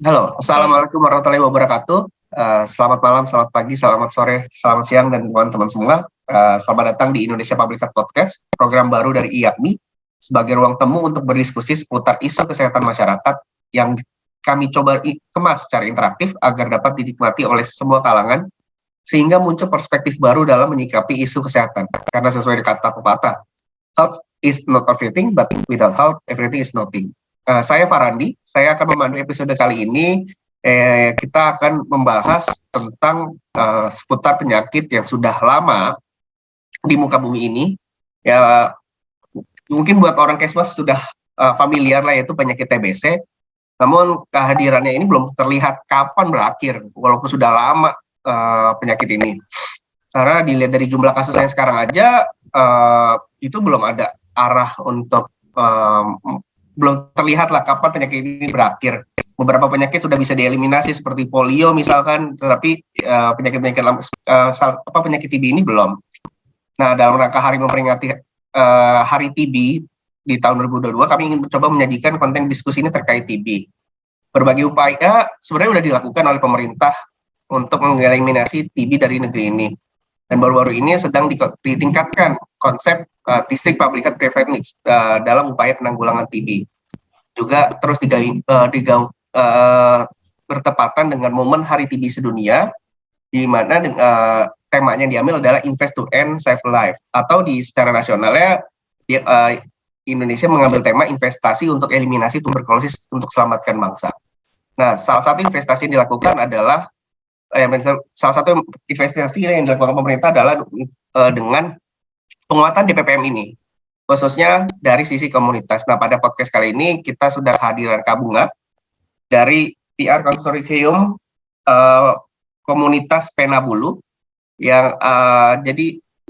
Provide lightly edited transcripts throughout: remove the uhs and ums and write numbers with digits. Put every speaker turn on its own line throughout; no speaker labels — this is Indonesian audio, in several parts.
Halo,
Oke,
Assalamualaikum warahmatullahi wabarakatuh. Selamat malam, selamat pagi, selamat sore, selamat siang, dan teman-teman semua. Selamat datang di Indonesia Public Health Podcast, program baru dari IAPMI, sebagai ruang temu untuk berdiskusi seputar isu kesehatan masyarakat yang kami coba kemas secara interaktif agar dapat dinikmati oleh semua kalangan, sehingga muncul perspektif baru dalam menyikapi isu kesehatan. Karena sesuai kata pepatah, health is not everything, but without health, everything is nothing. Saya Farandi, saya akan memandu episode kali ini. Kita akan membahas tentang seputar penyakit yang sudah lama di muka bumi ini. Ya, mungkin buat orang Kesmas sudah familiar lah, yaitu penyakit TBC. Namun kehadirannya ini belum terlihat kapan berakhir, walaupun sudah lama penyakit ini. Karena dilihat dari jumlah kasus yang sekarang aja, itu belum ada arah untuk belum terlihat lah kapan penyakit ini berakhir. Beberapa penyakit sudah bisa dieliminasi seperti polio misalkan, tetapi penyakit-penyakit penyakit TB ini belum. Nah, dalam rangka hari memperingati Hari TB di tahun 2022, kami ingin mencoba menyajikan konten diskusi ini terkait TB. Berbagai upaya sebenarnya sudah dilakukan oleh pemerintah untuk mengeliminasi TB dari negeri ini. Dan baru-baru ini sedang ditingkatkan konsep District Public Health Prevention dalam upaya penanggulangan TB. Juga terus bertepatan dengan momen Hari TB Sedunia, di mana temanya yang diambil adalah Invest to End Save Life, atau di secara nasionalnya Indonesia mengambil tema investasi untuk eliminasi tuberkulosis untuk selamatkan bangsa. Nah, salah satu investasi yang dilakukan adalah salah satu investasi yang dilakukan pemerintah adalah dengan penguatan DPPM ini, khususnya dari sisi komunitas. Nah, pada podcast kali ini kita sudah kehadiran Kak Bunga dari PR Konsorsium Komunitas Penabulu yang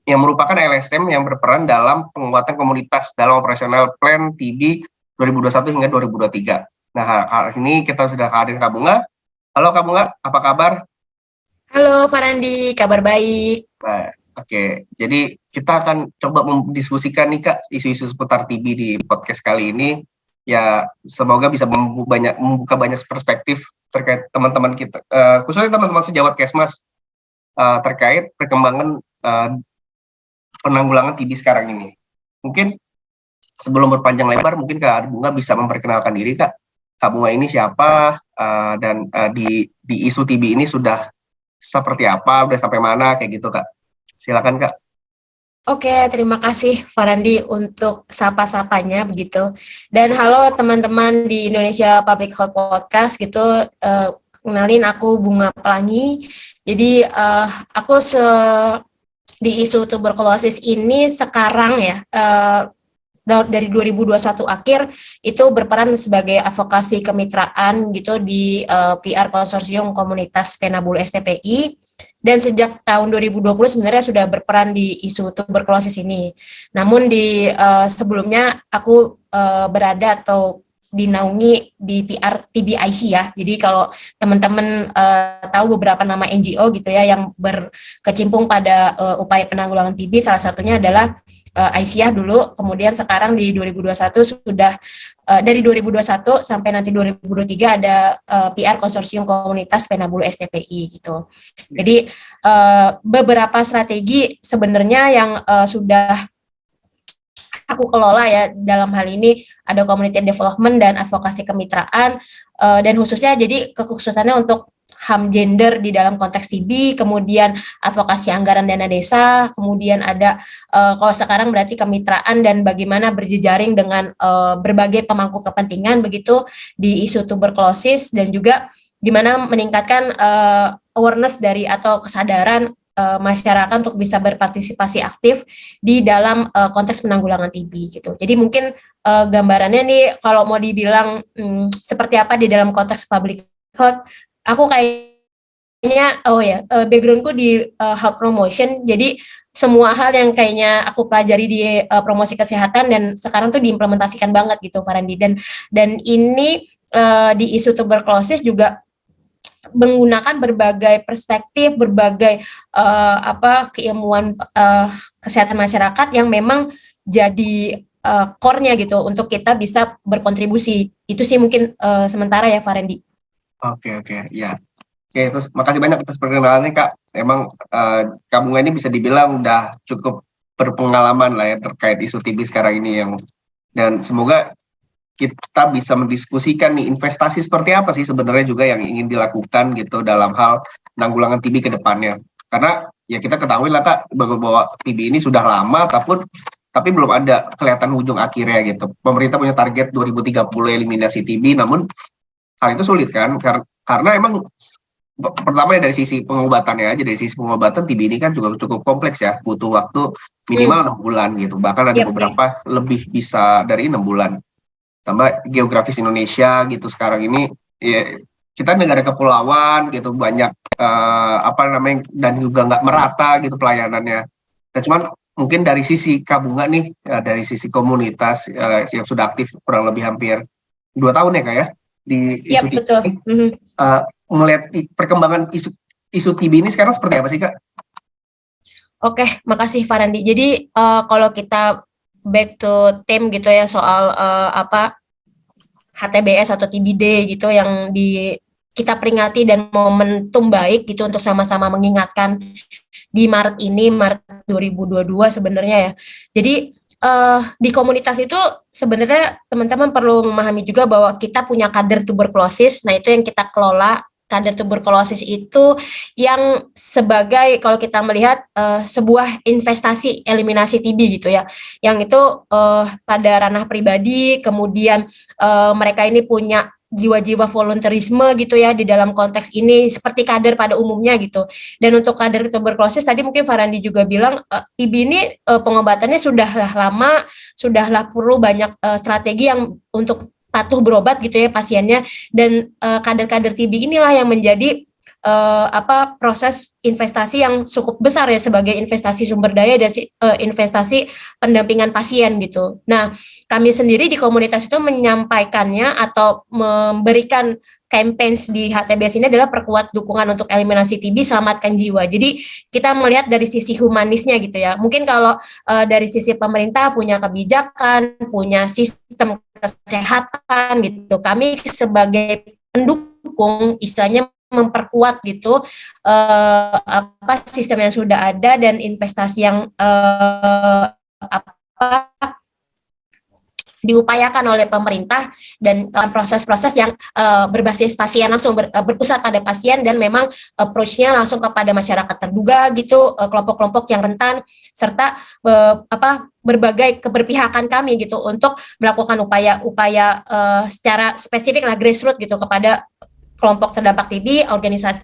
yang merupakan LSM yang berperan dalam penguatan komunitas dalam operasional plan TB 2021 hingga 2023. Nah, hari ini kita sudah kehadiran Kak Bunga. Halo Kak Bunga, apa kabar?
halo Farandi, kabar baik.
Nah, oke. Jadi kita akan coba mendiskusikan nih Kak isu-isu seputar TB di podcast kali ini. Ya, semoga bisa membuka banyak perspektif terkait teman-teman kita, khususnya teman-teman sejawat Kesmas, terkait perkembangan penanggulangan TB sekarang ini. Mungkin sebelum berpanjang lebar, mungkin Kak Bunga bisa memperkenalkan diri Kak. Kak Bunga ini siapa, dan di isu TB ini sudah seperti apa, udah sampai mana, kayak gitu Kak. Silakan Kak.
Oke, terima kasih Farandi untuk sapa-sapanya begitu. Dan halo teman-teman di Indonesia Public Health Podcast gitu. Kenalin aku Bunga Pelangi. Jadi aku di isu tuberkulosis ini sekarang ya, dari 2021 akhir itu berperan sebagai advokasi kemitraan gitu di PR Konsorsium Komunitas Penabulu STPI, dan sejak tahun 2020 sebenarnya sudah berperan di isu tuberkulosis ini. Namun di sebelumnya aku berada atau dinaungi di PR TBIC ya. Jadi kalau teman-teman tahu beberapa nama NGO gitu ya yang berkecimpung pada upaya penanggulangan TB, salah satunya adalah Aisyah dulu, kemudian sekarang di 2021 sudah dari 2021 sampai nanti 2023 ada PR Konsorsium Komunitas Penabulu STPI gitu. Jadi beberapa strategi sebenarnya yang sudah aku kelola ya dalam hal ini ada community development dan advokasi kemitraan, dan khususnya jadi kekhususannya untuk HAM gender di dalam konteks TB, kemudian advokasi anggaran dana desa, kemudian ada kalau sekarang berarti kemitraan dan bagaimana berjejaring dengan berbagai pemangku kepentingan begitu di isu tuberkulosis, dan juga gimana meningkatkan awareness dari atau kesadaran masyarakat untuk bisa berpartisipasi aktif di dalam konteks penanggulangan TB gitu. Jadi mungkin gambarannya nih kalau mau dibilang seperti apa di dalam konteks public health, aku kayaknya backgroundku di health promotion, jadi semua hal yang kayaknya aku pelajari di promosi kesehatan dan sekarang tuh diimplementasikan banget gitu Farandi, dan ini di isu tuberkulosis juga menggunakan berbagai perspektif, berbagai keilmuan kesehatan masyarakat yang memang jadi core-nya gitu untuk kita bisa berkontribusi. Itu sih mungkin sementara ya Farandi.
Oke, ya. Oke, terus makasih banyak atas perkenalannya Kak. Emang Kak Bunga ini bisa dibilang udah cukup berpengalaman lah ya terkait isu TB sekarang ini dan semoga kita bisa mendiskusikan nih investasi seperti apa sih sebenarnya juga yang ingin dilakukan gitu dalam hal penanggulangan TB ke depannya. Karena ya kita ketahui lah Kak bahwa TB ini sudah lama tapi belum ada kelihatan ujung akhirnya gitu. Pemerintah punya target 2030 eliminasi TB, namun hal itu sulit kan karena emang pertama ya dari sisi pengobatannya aja, dari sisi pengobatan TB ini kan juga cukup kompleks ya, butuh waktu minimal 6 bulan gitu, bahkan ada
Yap, yap.
beberapa lebih bisa dari 6 bulan. Tambah geografis Indonesia gitu sekarang ini ya, kita negara kepulauan gitu, banyak apa namanya, dan juga nggak merata gitu pelayanannya. Nah cuman mungkin dari sisi Kabunga nih, dari sisi komunitas yang sudah aktif kurang lebih hampir 2 tahun ya Kak ya di
Yap,
isu TB
betul.
ini, melihat perkembangan isu TB ini sekarang seperti apa sih Kak?
Oke, makasih Farandi. Jadi kalau kita back to theme gitu ya soal HTBS atau TBD gitu yang kita peringati dan momentum baik gitu untuk sama-sama mengingatkan di Maret 2022 sebenarnya ya. Jadi di komunitas itu sebenarnya teman-teman perlu memahami juga bahwa kita punya kader tuberkulosis. Nah, itu yang kita kelola. Kader tuberkulosis itu yang sebagai kalau kita melihat sebuah investasi eliminasi TB gitu ya. Yang itu pada ranah pribadi, kemudian mereka ini punya jiwa-jiwa volunteerisme gitu ya di dalam konteks ini seperti kader pada umumnya gitu. Dan untuk kader tuberkulosis tadi mungkin Farandi juga bilang TB ini pengobatannya sudahlah lama, sudahlah perlu banyak strategi yang untuk patuh berobat gitu ya pasiennya, dan kader-kader TB inilah yang menjadi proses investasi yang cukup besar ya sebagai investasi sumber daya dan investasi pendampingan pasien gitu. Nah, kami sendiri di komunitas itu menyampaikannya atau memberikan campaigns di HTBS ini adalah perkuat dukungan untuk eliminasi TB, selamatkan jiwa. Jadi kita melihat dari sisi humanisnya gitu ya. Mungkin kalau dari sisi pemerintah punya kebijakan, punya sistem kesehatan gitu. Kami sebagai pendukung istilahnya memperkuat gitu sistem yang sudah ada dan investasi yang diupayakan oleh pemerintah dan proses-proses yang berbasis pasien langsung berpusat pada pasien dan memang approach-nya langsung kepada masyarakat terduga gitu, kelompok-kelompok yang rentan serta berbagai keberpihakan kami gitu untuk melakukan upaya-upaya secara spesifik lah grassroots gitu kepada kelompok terdampak TB, organisasi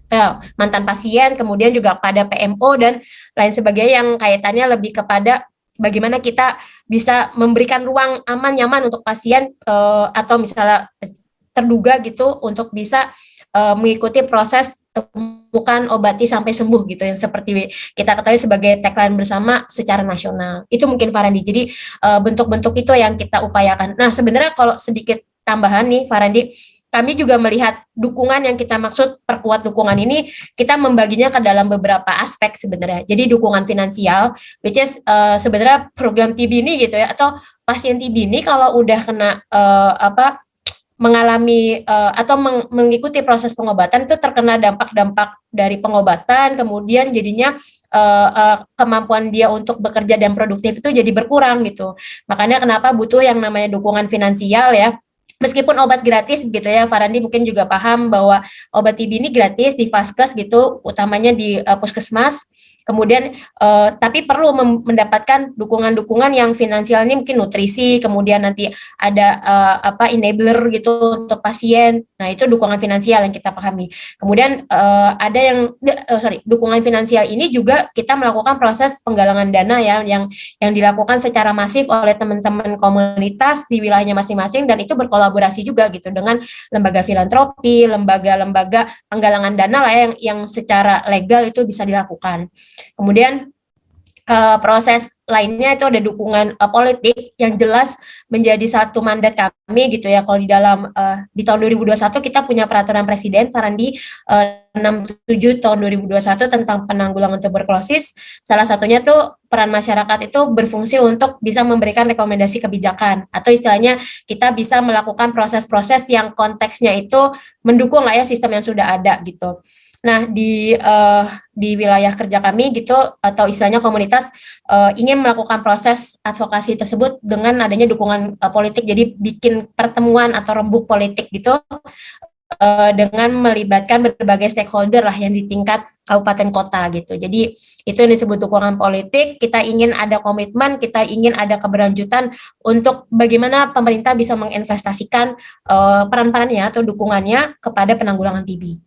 mantan pasien, kemudian juga pada PMO dan lain sebagainya yang kaitannya lebih kepada bagaimana kita bisa memberikan ruang aman nyaman untuk pasien atau misalnya terduga gitu untuk bisa mengikuti proses temukan obati sampai sembuh gitu yang seperti kita ketahui sebagai tagline bersama secara nasional. Itu mungkin Farandi. Jadi bentuk-bentuk itu yang kita upayakan. Nah, sebenarnya kalau sedikit tambahan nih Farandi, kami juga melihat dukungan yang kita maksud perkuat dukungan ini kita membaginya ke dalam beberapa aspek sebenarnya. Jadi dukungan finansial, which is sebenarnya program TB ini gitu ya, atau pasien TB ini kalau udah kena mengalami atau mengikuti proses pengobatan itu terkena dampak-dampak dari pengobatan, kemudian jadinya kemampuan dia untuk bekerja dan produktif itu jadi berkurang gitu. Makanya kenapa butuh yang namanya dukungan finansial ya. Meskipun obat gratis gitu ya, Farandi mungkin juga paham bahwa obat TB ini gratis di Vaskes gitu, utamanya di puskesmas. Kemudian tapi perlu mendapatkan dukungan-dukungan yang finansial ini mungkin nutrisi, kemudian nanti ada enabler gitu untuk pasien. Nah, itu dukungan finansial yang kita pahami. Kemudian ada dukungan finansial ini juga kita melakukan proses penggalangan dana ya yang dilakukan secara masif oleh teman-teman komunitas di wilayahnya masing-masing dan itu berkolaborasi juga gitu dengan lembaga filantropi, lembaga-lembaga penggalangan dana lah yang secara legal itu bisa dilakukan. Kemudian proses lainnya itu ada dukungan politik yang jelas menjadi satu mandat kami gitu ya. Kalau di dalam di tahun 2021 kita punya peraturan presiden Farandi 67 tahun 2021 tentang penanggulangan tuberkulosis. Salah satunya tuh peran masyarakat itu berfungsi untuk bisa memberikan rekomendasi kebijakan, atau istilahnya kita bisa melakukan proses-proses yang konteksnya itu mendukung lah ya sistem yang sudah ada gitu. Nah, di wilayah kerja kami gitu, atau istilahnya komunitas ingin melakukan proses advokasi tersebut dengan adanya dukungan politik. Jadi bikin pertemuan atau rembuk politik gitu dengan melibatkan berbagai stakeholder lah yang di tingkat kabupaten kota gitu. Jadi itu yang disebut dukungan politik. Kita ingin ada komitmen, kita ingin ada keberlanjutan untuk bagaimana pemerintah bisa menginvestasikan peran-perannya atau dukungannya kepada penanggulangan TB.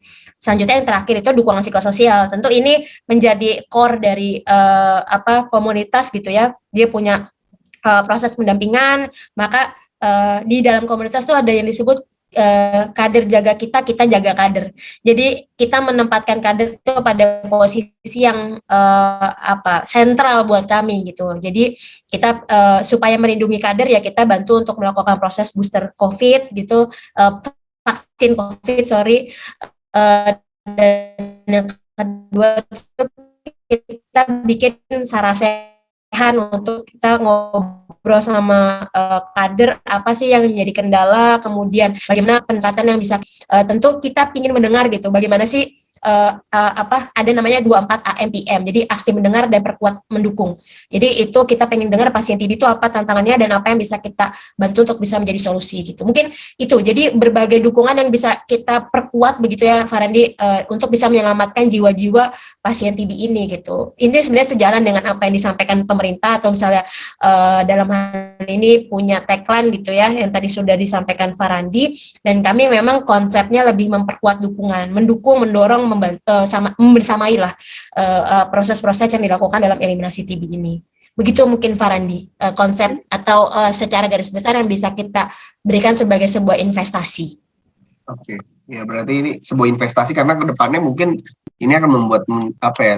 Selanjutnya yang terakhir itu dukungan psikososial. Tentu ini menjadi core dari komunitas gitu ya. Dia punya proses pendampingan, maka di dalam komunitas itu ada yang disebut kader jaga kita, kita jaga kader. Jadi kita menempatkan kader itu pada posisi yang sentral buat kami gitu. Jadi kita supaya melindungi kader ya kita bantu untuk melakukan proses booster COVID gitu, vaksin COVID dan yang kedua itu kita bikin sarasehan untuk kita ngobrol sama kader apa sih yang menjadi kendala, kemudian bagaimana peningkatan yang bisa tentu kita ingin mendengar gitu bagaimana sih ada namanya 24 AMPM, jadi aksi mendengar dan perkuat mendukung. Jadi itu kita pengen dengar pasien TB itu apa tantangannya dan apa yang bisa kita bantu untuk bisa menjadi solusi gitu. Mungkin itu, jadi berbagai dukungan yang bisa kita perkuat begitu ya Farandi, untuk bisa menyelamatkan jiwa-jiwa pasien TB ini gitu. Ini sebenarnya sejalan dengan apa yang disampaikan pemerintah, atau misalnya dalam hal ini punya tagline gitu ya yang tadi sudah disampaikan Farandi, dan kami memang konsepnya lebih memperkuat dukungan, mendukung, mendorong, membersamai lah proses-proses yang dilakukan dalam eliminasi TB ini. Begitu mungkin Farandi konsep atau secara garis besar yang bisa kita berikan sebagai sebuah investasi.
Oke, ya berarti ini sebuah investasi karena kedepannya mungkin ini akan membuat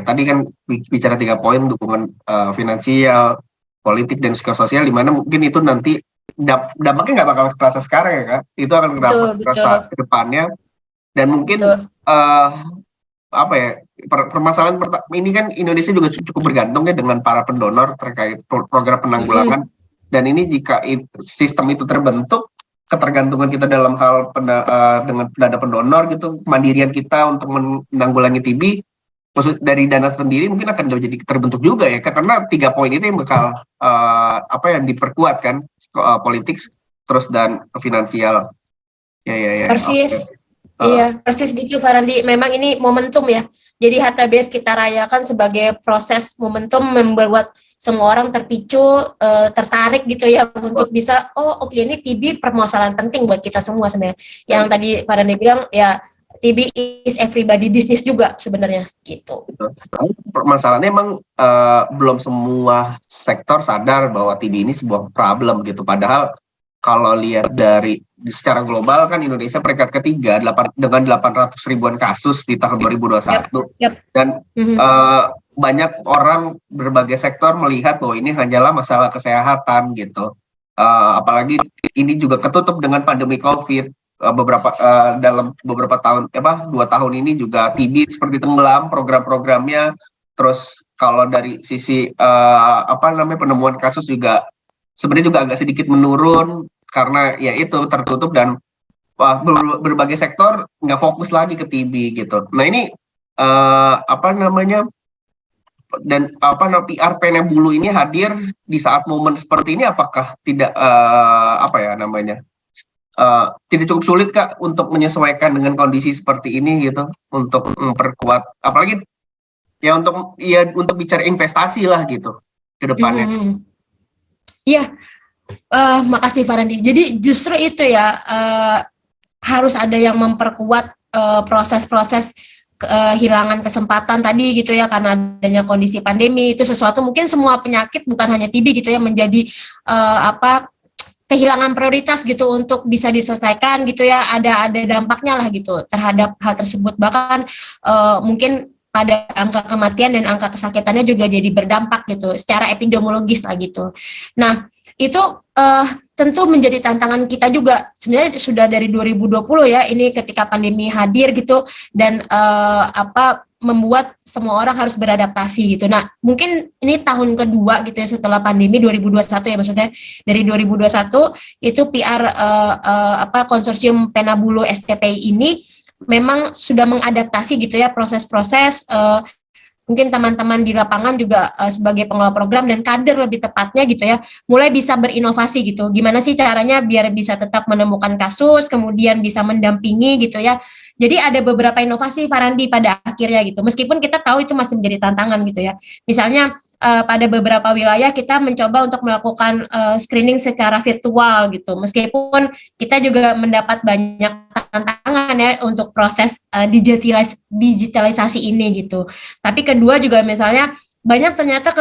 tadi kan bicara 3 poin, dukungan finansial, politik dan psikososial, di mana mungkin itu nanti dampaknya nggak bakal terasa sekarang ya Kak, itu akan terasa ke depannya. Dan mungkin permasalahan ini kan Indonesia juga cukup bergantung ya dengan para pendonor terkait program penanggulangan. Dan ini jika sistem itu terbentuk, ketergantungan kita dalam hal dengan dana pendonor gitu, kemandirian kita untuk menanggulangi TB dari dana sendiri mungkin akan jadi terbentuk juga ya, karena 3 poin itu yang bakal yang diperkuat kan, politik terus dan finansial. Ya.
Persis. Iya, persis gitu Farandi. Memang ini momentum ya. Jadi HTBS kita rayakan sebagai proses momentum membuat semua orang terpicu, tertarik gitu ya untuk bisa, ini TB permasalahan penting buat kita semua sebenarnya. Yang tadi Farandi bilang ya, TB is everybody business juga sebenarnya gitu.
Permasalahannya emang belum semua sektor sadar bahwa TB ini sebuah problem gitu. Padahal kalau lihat dari secara global kan Indonesia peringkat ketiga dengan 800 ribuan kasus di tahun 2021. Dan banyak orang berbagai sektor melihat bahwa ini hanyalah masalah kesehatan gitu. Apalagi ini juga ketutup dengan pandemi COVID. Dalam beberapa tahun 2 tahun ini juga TB seperti tenggelam program-programnya. Terus kalau dari sisi penemuan kasus juga sebenarnya juga agak sedikit menurun karena ya itu tertutup dan berbagai sektor nggak fokus lagi ke TB gitu. Nah ini PR Penebulu ini hadir di saat momen seperti ini, apakah tidak tidak cukup sulit Kak untuk menyesuaikan dengan kondisi seperti ini gitu, untuk memperkuat apalagi ya untuk bicara investasi lah gitu ke depannya.
Iya, makasih Farandi. Jadi justru itu ya, harus ada yang memperkuat proses-proses kehilangan kesempatan tadi gitu ya, karena adanya kondisi pandemi. Itu sesuatu, mungkin semua penyakit bukan hanya TB gitu ya, menjadi kehilangan prioritas gitu untuk bisa diselesaikan gitu ya, ada dampaknya lah gitu terhadap hal tersebut. Bahkan mungkin pada angka kematian dan angka kesakitannya juga jadi berdampak gitu secara epidemiologis lah gitu. Nah, itu tentu menjadi tantangan kita juga sebenarnya sudah dari 2020 ya, ini ketika pandemi hadir gitu dan membuat semua orang harus beradaptasi gitu. Nah, mungkin ini tahun kedua gitu ya setelah pandemi 2021 ya, maksudnya dari 2021 itu PR konsorsium Penabulu STPI ini memang sudah mengadaptasi gitu ya proses-proses mungkin teman-teman di lapangan juga sebagai pengelola program dan kader lebih tepatnya gitu ya, mulai bisa berinovasi gitu. Gimana sih caranya biar bisa tetap menemukan kasus, kemudian bisa mendampingi gitu ya. Jadi ada beberapa inovasi Farandi pada akhirnya gitu. Meskipun kita tahu itu masih menjadi tantangan gitu ya. Misalnya pada beberapa wilayah kita mencoba untuk melakukan screening secara virtual gitu. Meskipun kita juga mendapat banyak tantangan ya untuk proses digitalisasi ini gitu. Tapi kedua juga misalnya banyak ternyata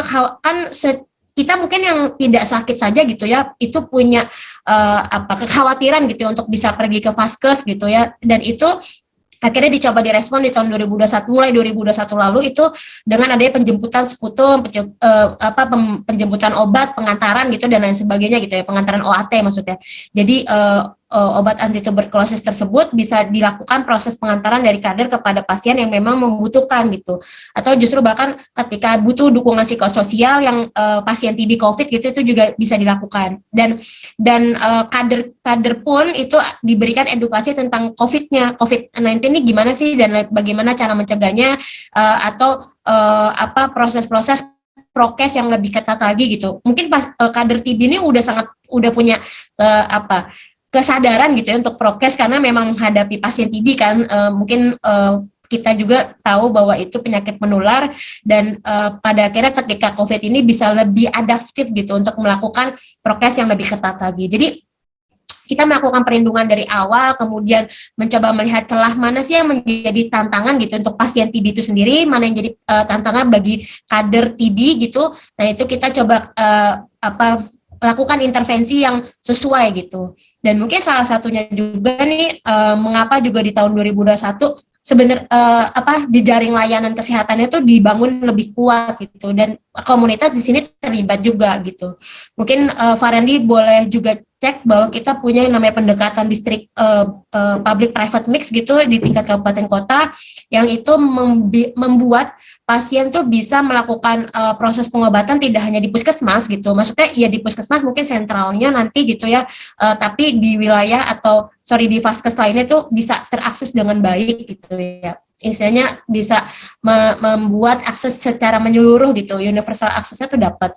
kita mungkin yang tidak sakit saja gitu ya, itu punya kekhawatiran gitu untuk bisa pergi ke vaskes gitu ya, dan itu akhirnya dicoba direspon di tahun 2021, mulai 2021 lalu itu dengan adanya penjemputan sekutu, penjemputan obat, pengantaran gitu dan lain sebagainya gitu ya, pengantaran OAT maksudnya. Jadi obat antituberkulosis tersebut bisa dilakukan proses pengantaran dari kader kepada pasien yang memang membutuhkan gitu, atau justru bahkan ketika butuh dukungan psikososial yang pasien TB COVID gitu itu juga bisa dilakukan, dan kader pun itu diberikan edukasi tentang COVID-19 ini gimana sih dan bagaimana cara mencegahnya, atau proses-proses prokes yang lebih ketat lagi gitu. Mungkin kader TB ini udah punya kesadaran gitu ya untuk prokes karena memang menghadapi pasien TB kan, mungkin kita juga tahu bahwa itu penyakit menular dan pada akhirnya ketika COVID ini bisa lebih adaptif gitu untuk melakukan prokes yang lebih ketat lagi. Jadi kita melakukan perlindungan dari awal, kemudian mencoba melihat celah mana sih yang menjadi tantangan gitu untuk pasien TB itu sendiri, mana yang jadi tantangan bagi kader TB gitu. Nah itu kita coba lakukan intervensi yang sesuai gitu. Dan mungkin salah satunya juga nih mengapa juga di tahun 2021 sebenarnya jejaring layanan kesehatannya itu dibangun lebih kuat gitu, dan komunitas di sini terlibat juga gitu. Mungkin Farandi boleh juga cek bahwa kita punya yang namanya pendekatan distrik public private mix gitu di tingkat kabupaten kota, yang itu membuat pasien tuh bisa melakukan proses pengobatan tidak hanya di puskesmas gitu. Maksudnya ya di puskesmas mungkin sentralnya nanti gitu ya, tapi di wilayah di vaskes lainnya tuh bisa terakses dengan baik gitu ya. Istilahnya bisa membuat akses secara menyeluruh gitu, universal aksesnya tuh dapat.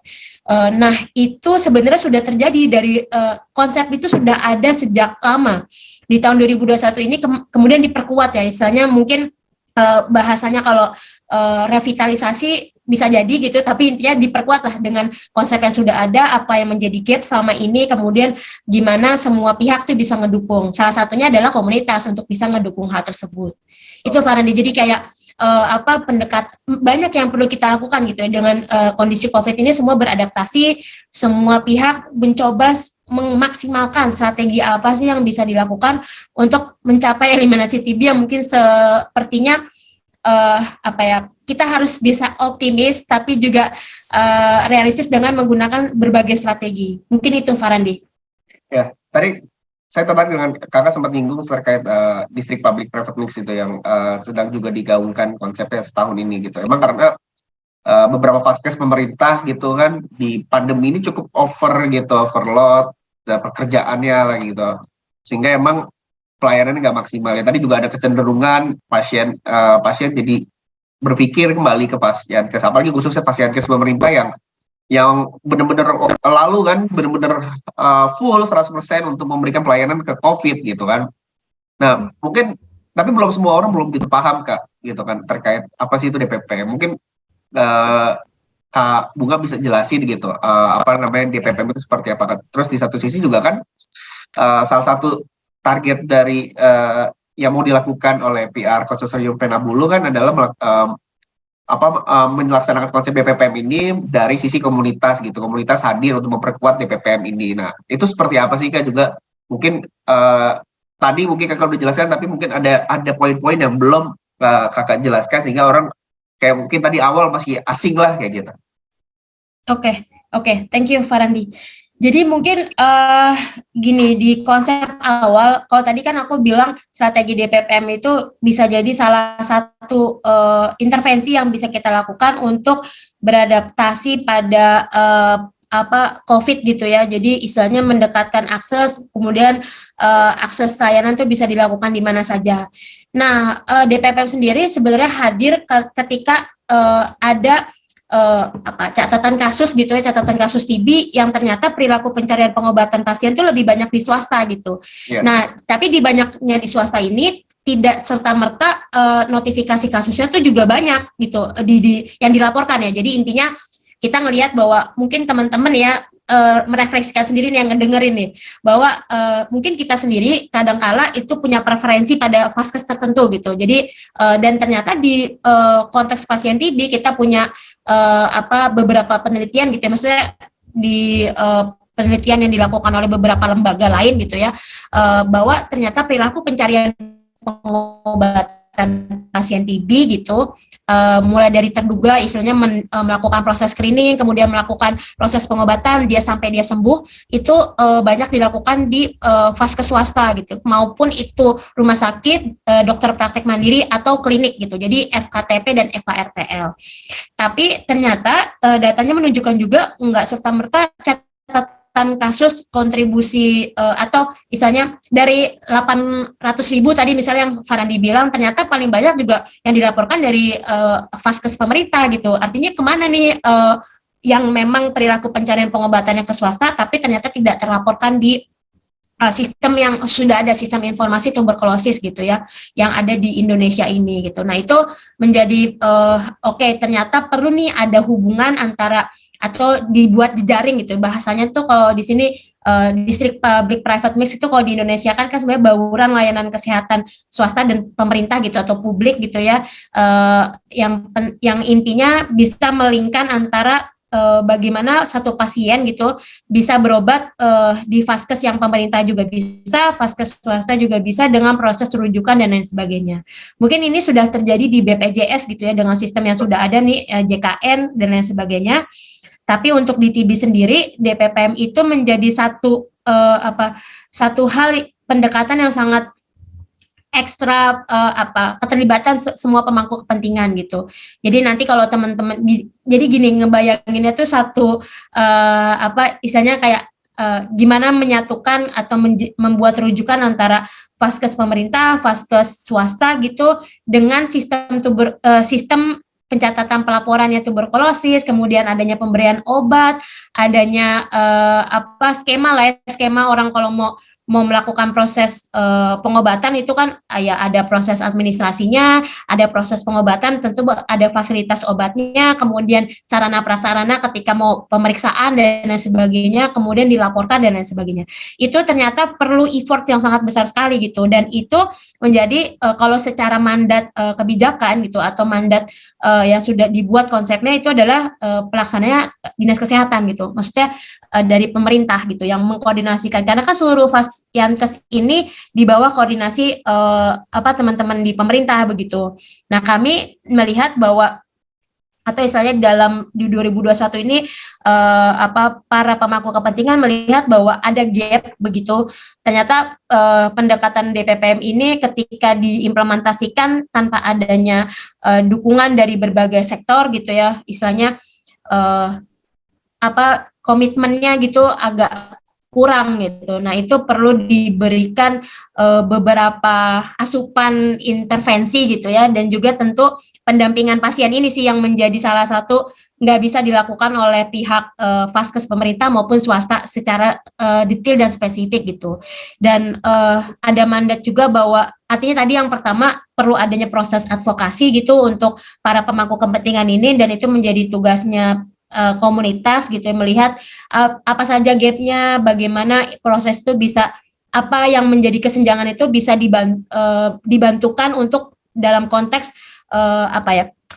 Nah itu sebenarnya sudah terjadi dari konsep itu sudah ada sejak lama. Di tahun 2021 ini kemudian diperkuat ya, istilahnya mungkin bahasanya kalau revitalisasi bisa jadi gitu, tapi intinya diperkuat lah dengan konsep yang sudah ada, apa yang menjadi gap selama ini, kemudian gimana semua pihak tuh bisa ngedukung. Salah satunya adalah komunitas untuk bisa ngedukung hal tersebut. Itu Farandi, jadi kayak banyak yang perlu kita lakukan gitu ya dengan kondisi COVID ini, semua beradaptasi, semua pihak mencoba memaksimalkan strategi apa sih yang bisa dilakukan untuk mencapai eliminasi TB yang mungkin sepertinya kita harus bisa optimis tapi juga realistis dengan menggunakan berbagai strategi. Mungkin itu Farandi.
Ya, tadi saya tertarik dengan kakak sempat nyinggung terkait distrik public private mix itu yang sedang juga digaungkan konsepnya setahun ini gitu. Emang karena beberapa vaskes pemerintah gitu kan di pandemi ini cukup overload pekerjaannya lah gitu, sehingga emang pelayanannya nggak maksimal ya. Tadi juga ada kecenderungan pasien jadi berpikir kembali ke pasienkes, apalagi khususnya pasienkes pemerintah yang benar-benar lalu kan benar-benar full 100% untuk memberikan pelayanan ke COVID gitu kan. Nah mungkin tapi belum semua orang belum gitu paham Kak gitu kan terkait apa sih itu DPP. Mungkin Kak Bunga bisa jelasin gitu apa namanya DPP itu seperti apa. Terus di satu sisi juga kan salah satu target dari yang mau dilakukan oleh PR Konsorsium Penabulu kan adalah melaksanakan konsep DPPM ini dari sisi komunitas gitu. Komunitas hadir untuk memperkuat DPPM ini. Nah, itu seperti apa sih Kak juga? Mungkin tadi mungkin Kakak udah jelaskan, tapi mungkin ada poin-poin yang belum Kakak jelaskan sehingga orang kayak mungkin tadi awal masih asing lah kayak gitu.
Oke, thank you Farandi. Jadi mungkin gini, di konsep awal, kalau tadi kan aku bilang strategi DPPM itu bisa jadi salah satu intervensi yang bisa kita lakukan untuk beradaptasi pada COVID gitu ya. Jadi istilahnya mendekatkan akses, kemudian akses layanan itu bisa dilakukan di mana saja. Nah, DPPM sendiri sebenarnya hadir ketika ada catatan kasus gitu ya, catatan kasus TB yang ternyata perilaku pencarian pengobatan pasien itu lebih banyak di swasta gitu. Yeah. Nah, tapi di banyaknya di swasta ini tidak serta-merta notifikasi kasusnya tuh juga banyak gitu yang dilaporkan ya. Jadi intinya kita ngelihat bahwa mungkin teman-teman ya merefleksikan sendiri nih yang ngedengerin nih, bahwa mungkin kita sendiri kadangkala itu punya preferensi pada vaskes tertentu gitu. Jadi dan ternyata di konteks pasien TB kita punya beberapa penelitian gitu ya, maksudnya di penelitian yang dilakukan oleh beberapa lembaga lain gitu ya, bahwa ternyata perilaku pencarian pengobatan pasien TB gitu, mulai dari terduga istilahnya melakukan proses screening, kemudian melakukan proses pengobatan dia sampai dia sembuh, itu banyak dilakukan di vaskes swasta gitu, maupun itu rumah sakit, dokter praktek mandiri atau klinik gitu, jadi FKTP dan FKRTL. Tapi ternyata datanya menunjukkan juga enggak serta-merta catatan kasus kontribusi atau misalnya dari 800.000 tadi misalnya yang Farandi bilang, ternyata paling banyak juga yang dilaporkan dari vaskes pemerintah gitu. Artinya kemana nih yang memang perilaku pencarian pengobatannya ke swasta tapi ternyata tidak terlaporkan di sistem yang sudah ada, sistem informasi tuberkulosis gitu ya, yang ada di Indonesia ini gitu. Nah itu menjadi ternyata perlu nih ada hubungan antara atau dibuat jejaring gitu bahasanya tuh, kalau di sini distrik public private mix itu kalau di Indonesia kan sebenarnya bauran layanan kesehatan swasta dan pemerintah gitu atau publik gitu ya, yang intinya bisa melingkan antara bagaimana satu pasien gitu bisa berobat di vaskes yang pemerintah juga bisa, vaskes swasta juga bisa dengan proses rujukan dan lain sebagainya. Mungkin ini sudah terjadi di BPJS gitu ya dengan sistem yang sudah ada nih, JKN dan lain sebagainya. Tapi untuk di TB sendiri, DPPM itu menjadi satu hal pendekatan yang sangat ekstra keterlibatan semua pemangku kepentingan gitu. Jadi nanti kalau teman-teman jadi gini ngebayanginnya tuh satu istilahnya kayak gimana menyatukan atau membuat rujukan antara vaskes pemerintah, vaskes swasta gitu dengan sistem pencatatan pelaporannya tuberkulosis, kemudian adanya pemberian obat, adanya skema orang kalau mau melakukan proses pengobatan itu kan ya ada proses administrasinya, ada proses pengobatan, tentu ada fasilitas obatnya, kemudian sarana prasarana ketika mau pemeriksaan dan lain sebagainya, kemudian dilaporkan dan lain sebagainya. Itu ternyata perlu effort yang sangat besar sekali gitu, dan itu menjadi kalau secara mandat kebijakan gitu atau mandat yang sudah dibuat konsepnya itu adalah pelaksananya dinas kesehatan gitu, maksudnya dari pemerintah gitu yang mengkoordinasikan, karena kan seluruh Yankes ini di bawah koordinasi teman-teman di pemerintah begitu. Nah kami melihat bahwa atau istilahnya di 2021 ini para pemangku kepentingan melihat bahwa ada gap begitu. Ternyata pendekatan DPPM ini ketika diimplementasikan tanpa adanya dukungan dari berbagai sektor gitu ya, istilahnya komitmennya gitu agak kurang gitu. Nah itu perlu diberikan beberapa asupan intervensi gitu ya, dan juga tentu pendampingan pasien ini sih yang menjadi salah satu nggak bisa dilakukan oleh pihak vaskes pemerintah maupun swasta secara detail dan spesifik gitu. Dan ada mandat juga bahwa artinya tadi yang pertama perlu adanya proses advokasi gitu untuk para pemangku kepentingan ini, dan itu menjadi tugasnya komunitas gitu ya, melihat apa saja gapnya, bagaimana proses itu bisa, apa yang menjadi kesenjangan itu bisa dibantukan untuk dalam konteks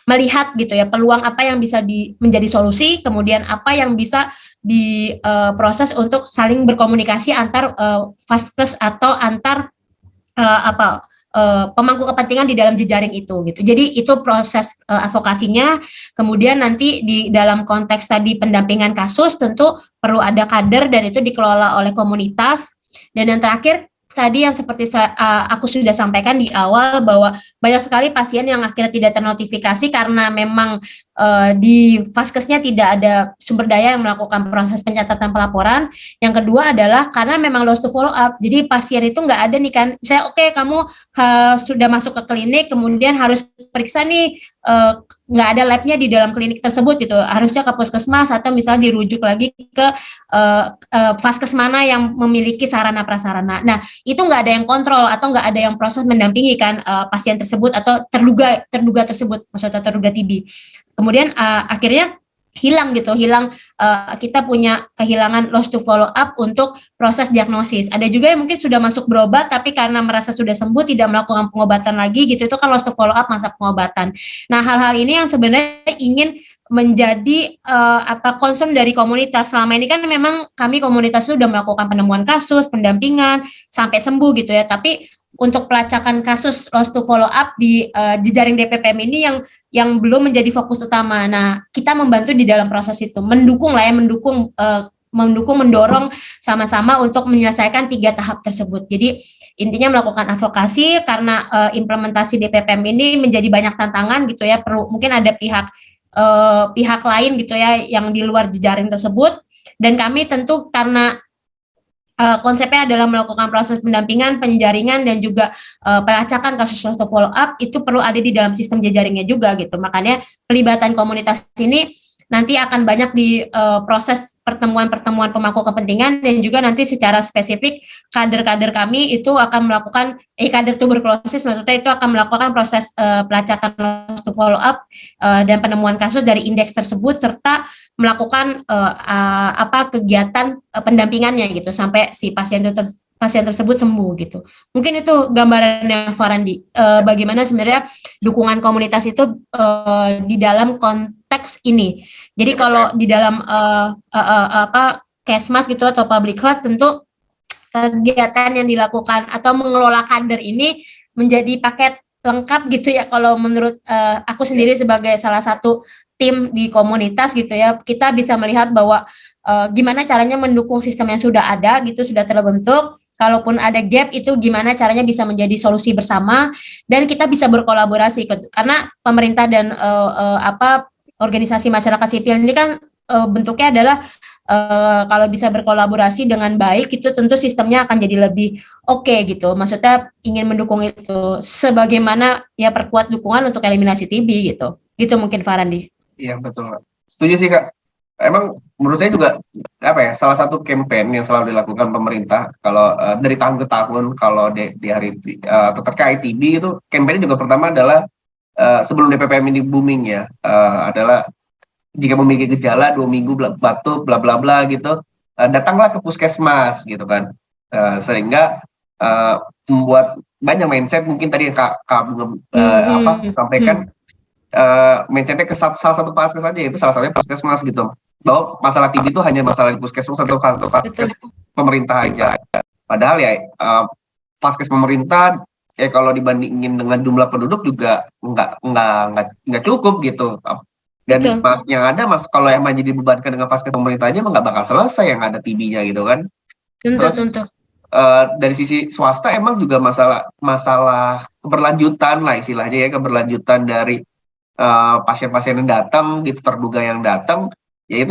melihat gitu ya peluang apa yang bisa menjadi solusi, kemudian apa yang bisa diproses untuk saling berkomunikasi antar vaskes atau antar pemangku kepentingan di dalam jejaring itu gitu. Jadi itu proses advokasinya. Kemudian nanti di dalam konteks tadi pendampingan kasus tentu perlu ada kader dan itu dikelola oleh komunitas. Dan yang terakhir tadi yang seperti aku sudah sampaikan di awal bahwa banyak sekali pasien yang akhirnya tidak ternotifikasi karena memang di Vaskesnya tidak ada sumber daya yang melakukan proses pencatatan pelaporan. Yang kedua adalah karena memang lost to follow up. Jadi pasien itu nggak ada nih kan, misalnya oke, kamu sudah masuk ke klinik, kemudian harus periksa nih, nggak ada labnya di dalam klinik tersebut gitu. Harusnya ke puskesmas atau misalnya dirujuk lagi ke Vaskes mana yang memiliki sarana prasarana. Nah, itu nggak ada yang kontrol atau nggak ada yang proses mendampingi kan pasien tersebut atau terduga tersebut, maksudnya terduga TB. Kemudian akhirnya hilang kita punya kehilangan lost to follow up untuk proses diagnosis. Ada juga yang mungkin sudah masuk berobat tapi karena merasa sudah sembuh tidak melakukan pengobatan lagi gitu, itu kan lost to follow up masa pengobatan. Nah, hal-hal ini yang sebenarnya ingin menjadi concern dari komunitas. Selama ini kan memang kami komunitas itu sudah melakukan penemuan kasus, pendampingan sampai sembuh gitu ya, tapi untuk pelacakan kasus lost to follow up di jejaring DPPM ini yang belum menjadi fokus utama. Nah, kita membantu di dalam proses itu, mendorong sama-sama untuk menyelesaikan 3 tahap tersebut. Jadi intinya melakukan advokasi karena implementasi DPPM ini menjadi banyak tantangan gitu ya, perlu mungkin ada pihak lain gitu ya yang di luar jejaring tersebut, dan kami tentu karena konsepnya adalah melakukan proses pendampingan, penjaringan, dan juga pelacakan kasus lost to follow up itu perlu ada di dalam sistem jejaringnya juga gitu. Makanya pelibatan komunitas ini nanti akan banyak di proses pertemuan-pertemuan pemangku kepentingan, dan juga nanti secara spesifik kader-kader kami itu akan melakukan kader tuberkulosis maksudnya itu akan melakukan proses pelacakan lost to follow up dan penemuan kasus dari indeks tersebut serta melakukan kegiatan pendampingannya gitu sampai si pasien tersebut sembuh gitu. Mungkin itu gambarannya Farandi, bagaimana sebenarnya dukungan komunitas itu di dalam konteks ini. Jadi kalau di dalam Kesmas gitu atau public health, tentu kegiatan yang dilakukan atau mengelola kader ini menjadi paket lengkap gitu ya. Kalau menurut aku sendiri sebagai salah satu tim di komunitas gitu ya, kita bisa melihat bahwa gimana caranya mendukung sistem yang sudah ada gitu, sudah terbentuk. Kalaupun ada gap itu gimana caranya bisa menjadi solusi bersama, dan kita bisa berkolaborasi karena pemerintah dan organisasi masyarakat sipil ini kan bentuknya adalah kalau bisa berkolaborasi dengan baik itu tentu sistemnya akan jadi lebih oke gitu. Maksudnya ingin mendukung itu sebagaimana ya perkuat dukungan untuk eliminasi TB gitu. Gitu mungkin Farandi.
Iya, betul. Setuju sih, Kak. Emang menurut saya juga salah satu campaign yang selalu dilakukan pemerintah kalau dari tahun ke tahun kalau di hari terkait TB itu campaign juga pertama adalah sebelum DPPM ini booming ya, adalah jika memiliki gejala 2 minggu batuk bla bla bla gitu, datanglah ke puskesmas gitu kan, sehingga membuat banyak mindset mungkin tadi yang Kak Bunga sampaikan. Mindsetnya ke salah satu vaskes saja, itu salah satunya puskesmas gitu, bahwa masalah TB itu hanya masalah di puskesmas atau vaskes pemerintah aja. Padahal ya vaskes pemerintah ya kalau dibandingin dengan jumlah penduduk juga nggak cukup gitu. Dan yang ada kalau yang jadi dibebankan dengan vaskes pemerintah aja nggak bakal selesai yang ada TB-nya gitu kan. Tentu. Dari sisi swasta emang juga masalah keberlanjutan lah istilahnya ya, keberlanjutan dari pasien-pasien yang datang gitu, terduga yang datang ya itu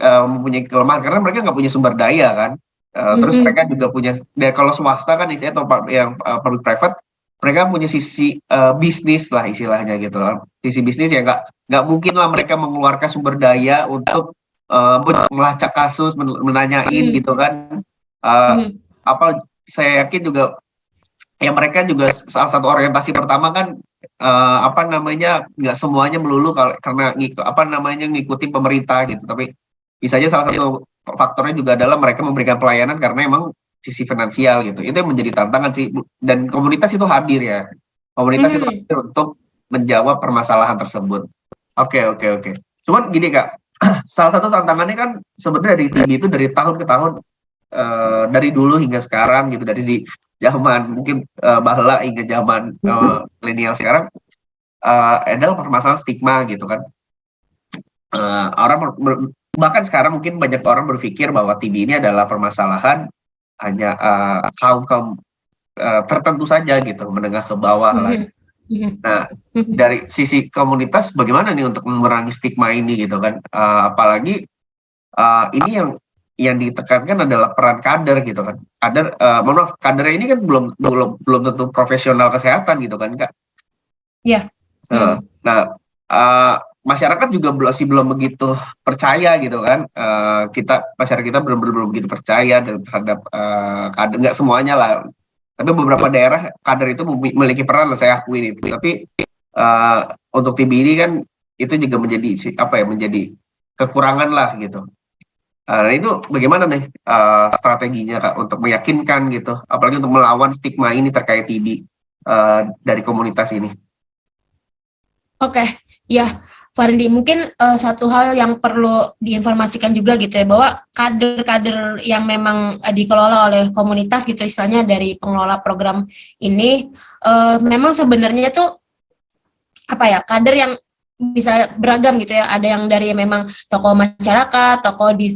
mempunyai kelemahan karena mereka nggak punya sumber daya kan. Terus mereka juga punya, kalau swasta kan istilahnya atau yang public private, mereka punya sisi bisnis lah istilahnya gitu. Sisi bisnis ya nggak mungkin lah mereka mengeluarkan sumber daya untuk melacak kasus, menanyain gitu kan. Saya yakin juga ya mereka juga salah satu orientasi pertama kan nggak semuanya melulu karena ngikutin pemerintah gitu, tapi bisa aja salah satu faktornya juga adalah mereka memberikan pelayanan karena emang sisi finansial gitu. Itu yang menjadi tantangan sih, dan komunitas itu hadir ya, komunitas itu hadir untuk menjawab permasalahan tersebut. Oke. Cuman gini Kak, salah satu tantangannya kan sebenarnya dari TB itu dari tahun ke tahun, dari dulu hingga sekarang gitu, dari zaman mungkin bahla hingga zaman milenial sekarang adalah permasalahan stigma gitu kan. Orang bahkan sekarang mungkin banyak orang berpikir bahwa TB ini adalah permasalahan hanya kaum kaum tertentu saja gitu, menengah ke bawah lah. Nah, dari sisi komunitas bagaimana nih untuk memerangi stigma ini gitu kan? Apalagi ini yang ditekankan adalah peran kader gitu kan. Mohon maaf, kader ini kan belum tentu profesional kesehatan gitu kan, Kak.
Iya.
Nah, uh, masyarakat juga masih belum begitu percaya gitu kan. Masyarakat kita belum begitu percaya terhadap kader, nggak semuanya lah. Tapi beberapa daerah kader itu memiliki peran lah, saya akui itu. Tapi untuk TB ini kan itu juga menjadi kekurangan lah gitu. Nah itu bagaimana nih strateginya Kak untuk meyakinkan gitu, apalagi untuk melawan stigma ini terkait TB dari komunitas ini.
Oke, ya, Farindi, mungkin satu hal yang perlu diinformasikan juga gitu ya, bahwa kader-kader yang memang dikelola oleh komunitas gitu, istilahnya dari pengelola program ini, memang sebenarnya tuh kader yang bisa beragam gitu ya, ada yang dari memang tokoh masyarakat, tokoh di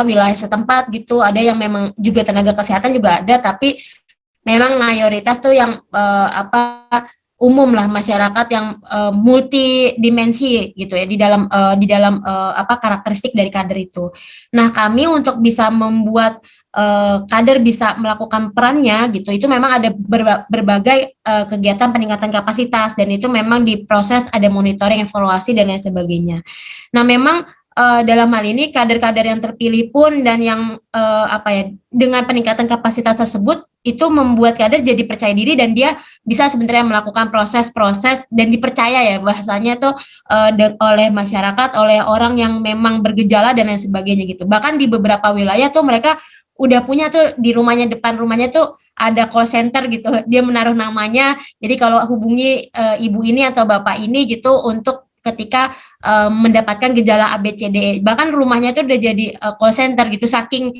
wilayah setempat gitu, ada yang memang juga tenaga kesehatan juga ada, tapi memang mayoritas tuh yang umum lah, masyarakat yang multidimensi gitu ya di dalam karakteristik dari kader itu. Nah, kami untuk bisa membuat kader bisa melakukan perannya gitu, itu memang ada berbagai kegiatan peningkatan kapasitas, dan itu memang diproses, ada monitoring, evaluasi dan lain sebagainya. Nah, memang dalam hal ini kader-kader yang terpilih pun dan yang dengan peningkatan kapasitas tersebut itu membuat kader jadi percaya diri, dan dia bisa sebenarnya melakukan proses-proses dan dipercaya ya bahasanya tuh oleh masyarakat, oleh orang yang memang bergejala dan lain sebagainya gitu. Bahkan di beberapa wilayah tuh mereka udah punya tuh di rumahnya, depan rumahnya tuh ada call center gitu, dia menaruh namanya, jadi kalau hubungi ibu ini atau bapak ini gitu untuk ketika mendapatkan gejala ABCDE, bahkan rumahnya tuh udah jadi call center gitu, saking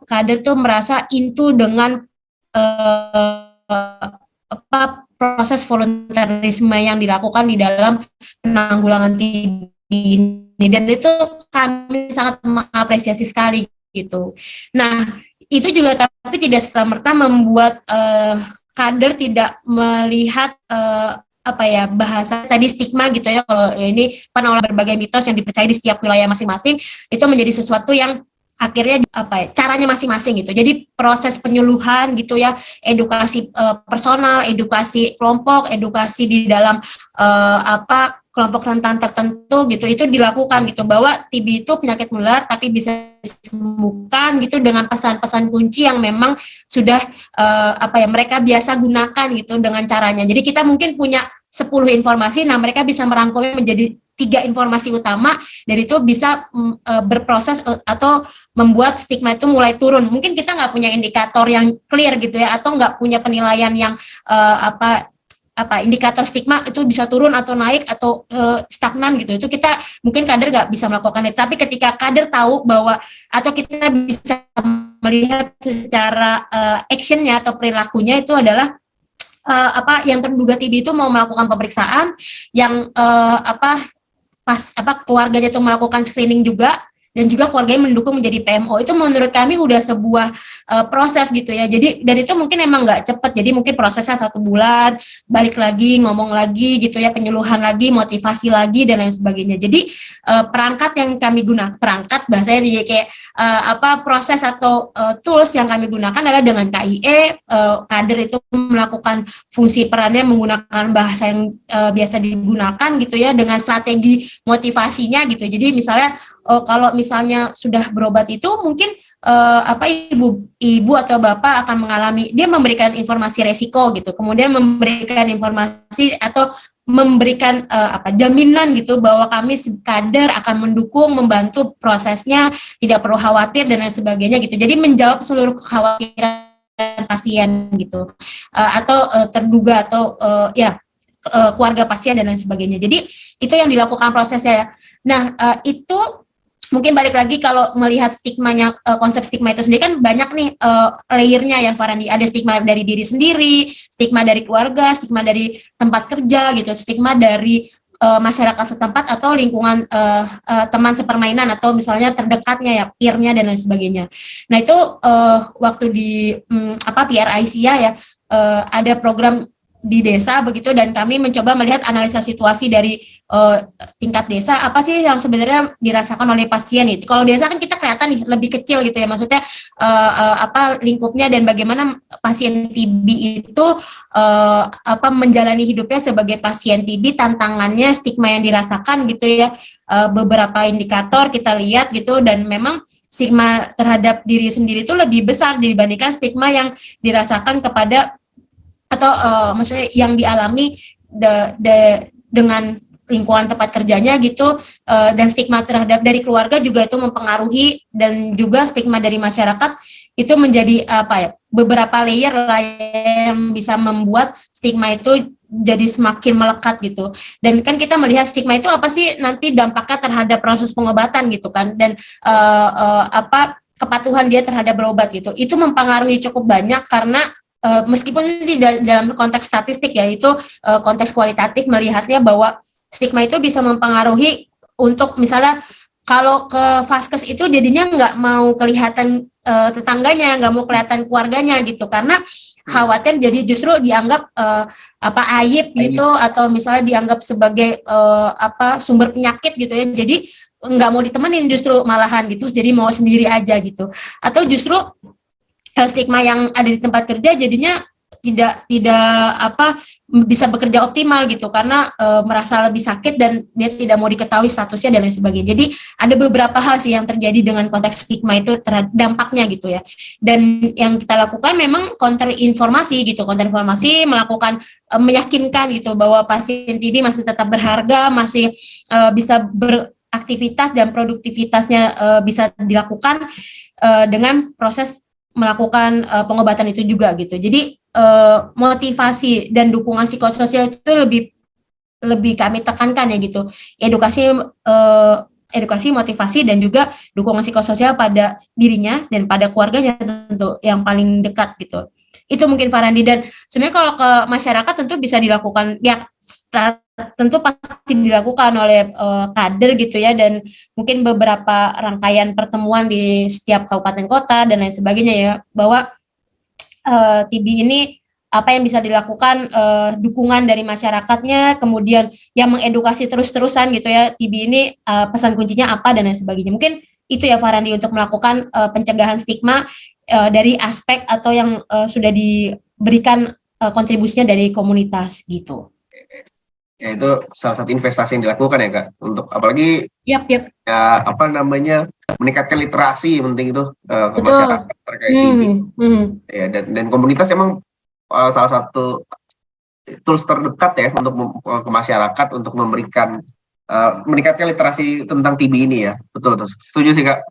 kader tuh merasa into dengan proses volunteerisme yang dilakukan di dalam penanggulangan TB ini, dan itu kami sangat mengapresiasi sekali gitu. Nah, itu juga tapi tidak serta-merta membuat kader tidak melihat bahasa tadi stigma gitu ya, kalau ini penolak berbagai mitos yang dipercaya di setiap wilayah masing-masing, itu menjadi sesuatu yang akhirnya caranya masing-masing gitu. Jadi proses penyuluhan gitu ya, edukasi personal, edukasi kelompok, edukasi di dalam kelompok rentan tertentu gitu, itu dilakukan gitu, bahwa TB itu penyakit menular tapi bisa disembuhkan gitu dengan pesan-pesan kunci yang memang sudah mereka biasa gunakan gitu dengan caranya. Jadi kita mungkin punya 10 informasi, nah mereka bisa merangkumnya menjadi 3 informasi utama, dan itu bisa berproses atau membuat stigma itu mulai turun. Mungkin kita nggak punya indikator yang clear gitu ya, atau nggak punya penilaian yang indikator stigma itu bisa turun atau naik atau stagnan gitu. Itu kita mungkin kader nggak bisa melakukan itu. Tapi ketika kader tahu bahwa, atau kita bisa melihat secara actionnya atau perilakunya, itu adalah yang terduga TB itu mau melakukan pemeriksaan, yang keluarganya itu melakukan screening juga, dan juga keluarganya mendukung menjadi PMO. Itu menurut kami udah sebuah proses gitu ya. Jadi, dan itu mungkin emang nggak cepat, jadi mungkin prosesnya 1 bulan, balik lagi, ngomong lagi gitu ya, penyuluhan lagi, motivasi lagi dan lain sebagainya. Jadi perangkat yang kami gunakan, perangkat bahasanya jadi kayak proses atau tools yang kami gunakan adalah dengan KIE, kader itu melakukan fungsi perannya menggunakan bahasa yang biasa digunakan gitu ya, dengan strategi motivasinya gitu. Jadi misalnya kalau misalnya sudah berobat itu mungkin ibu atau bapak akan mengalami, dia memberikan informasi resiko gitu, kemudian memberikan informasi atau memberikan jaminan gitu bahwa kami kader akan mendukung, membantu prosesnya, tidak perlu khawatir dan lain sebagainya gitu. Jadi menjawab seluruh kekhawatiran pasien gitu, atau terduga atau keluarga pasien dan lain sebagainya. Jadi itu yang dilakukan prosesnya. Nah, itu mungkin balik lagi kalau melihat stigmanya, konsep stigma itu sendiri kan banyak nih layernya ya Farandi. Ada stigma dari diri sendiri, stigma dari keluarga, stigma dari tempat kerja gitu, stigma dari masyarakat setempat atau lingkungan teman sepermainan atau misalnya terdekatnya ya, peer-nya dan lain sebagainya. Nah itu waktu di PRICIA ya, ada program di desa begitu, dan kami mencoba melihat analisa situasi dari tingkat desa, apa sih yang sebenarnya dirasakan oleh pasien itu. Kalau desa kan kita kelihatan nih lebih kecil gitu ya, maksudnya lingkupnya dan bagaimana pasien TB itu menjalani hidupnya sebagai pasien TB, tantangannya, stigma yang dirasakan gitu ya. Beberapa indikator kita lihat gitu, dan memang stigma terhadap diri sendiri itu lebih besar dibandingkan stigma yang dirasakan kepada atau maksudnya yang dialami dengan lingkungan tempat kerjanya gitu, dan stigma terhadap dari keluarga juga itu mempengaruhi, dan juga stigma dari masyarakat itu menjadi beberapa layer lah yang bisa membuat stigma itu jadi semakin melekat gitu. Dan kan kita melihat stigma itu apa sih nanti dampaknya terhadap proses pengobatan gitu kan, dan kepatuhan dia terhadap berobat gitu. Itu mempengaruhi cukup banyak karena meskipun tidak dalam konteks statistik ya, itu konteks kualitatif melihatnya bahwa stigma itu bisa mempengaruhi untuk misalnya kalau ke vaskes itu jadinya nggak mau kelihatan tetangganya, nggak mau kelihatan keluarganya gitu, karena khawatir jadi justru dianggap aib gitu, atau misalnya dianggap sebagai sumber penyakit gitu ya, jadi nggak mau ditemenin justru malahan gitu, jadi mau sendiri aja gitu, atau justru stigma yang ada di tempat kerja jadinya tidak bisa bekerja optimal gitu, karena merasa lebih sakit dan dia tidak mau diketahui statusnya dan lain sebagainya. Jadi ada beberapa hal sih yang terjadi dengan konteks stigma itu terhadap dampaknya gitu ya. Dan yang kita lakukan memang counter informasi gitu, melakukan meyakinkan gitu bahwa pasien TB masih tetap berharga, masih bisa beraktivitas dan produktivitasnya bisa dilakukan dengan proses melakukan pengobatan itu juga gitu. Jadi motivasi dan dukungan psikososial itu lebih kami tekankan ya gitu. Edukasi, motivasi, dan juga dukungan psikososial pada dirinya dan pada keluarganya tentu yang paling dekat gitu. Itu mungkin Farandi. Dan sebenarnya kalau ke masyarakat tentu bisa dilakukan ya, tentu pasti dilakukan oleh kader gitu ya, dan mungkin beberapa rangkaian pertemuan di setiap kabupaten kota dan lain sebagainya ya, bahwa TB ini apa yang bisa dilakukan, dukungan dari masyarakatnya, kemudian yang mengedukasi terus-terusan gitu ya, TB ini pesan kuncinya apa dan lain sebagainya. Mungkin itu ya Farandi untuk melakukan pencegahan stigma dari aspek atau yang sudah diberikan kontribusinya dari komunitas gitu.
Ya itu salah satu investasi yang dilakukan ya Kak, untuk apalagi
Yap.
ya meningkatkan literasi, penting itu ke masyarakat terkait ini. Ya, dan komunitas emang salah satu tools terdekat ya untuk ke masyarakat untuk memberikan meningkatkan literasi tentang TB ini ya. Betul, setuju sih Kak.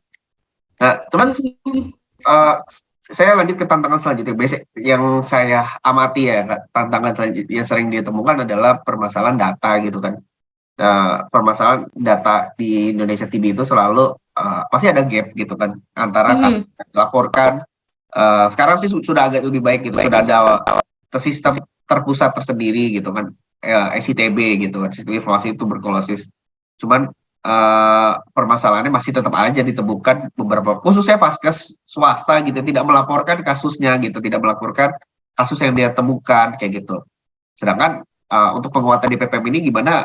Nah, teman, saya lanjut ke tantangan selanjutnya. Basic yang saya amati ya, tantangan selanjutnya yang sering ditemukan adalah permasalahan data gitu kan. Nah, permasalahan data di Indonesia TB itu selalu pasti ada gap gitu kan antara kasus yang dilaporkan. Sekarang sih sudah agak lebih baik gitu, sudah ada sistem terpusat tersendiri gitu kan, SITB gitu kan, sistem informasi tuberkulosis. Cuman permasalahannya masih tetap aja ditemukan beberapa, khususnya vaskes swasta gitu, tidak melaporkan kasusnya gitu, tidak melaporkan kasus yang dia temukan kayak gitu. Sedangkan untuk penguatan di PPM ini gimana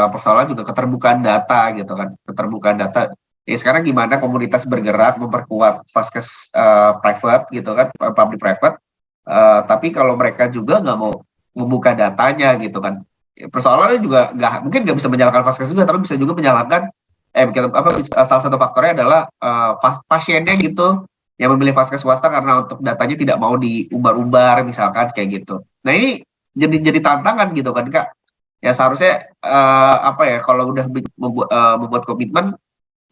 persoalan juga keterbukaan data gitu kan, keterbukaan data. Ya sekarang gimana komunitas bergerak memperkuat vaskes private gitu kan, public private, tapi kalau mereka juga nggak mau membuka datanya gitu kan. Persoalannya juga mungkin nggak bisa menyalahkan vaskes juga, tapi bisa juga menyalahkan salah satu faktornya adalah pasiennya gitu yang memilih vaskes swasta karena untuk datanya tidak mau diumbar-umbar misalkan kayak gitu. Nah ini jadi tantangan gitu kan Kak. Ya seharusnya kalau udah membuat komitmen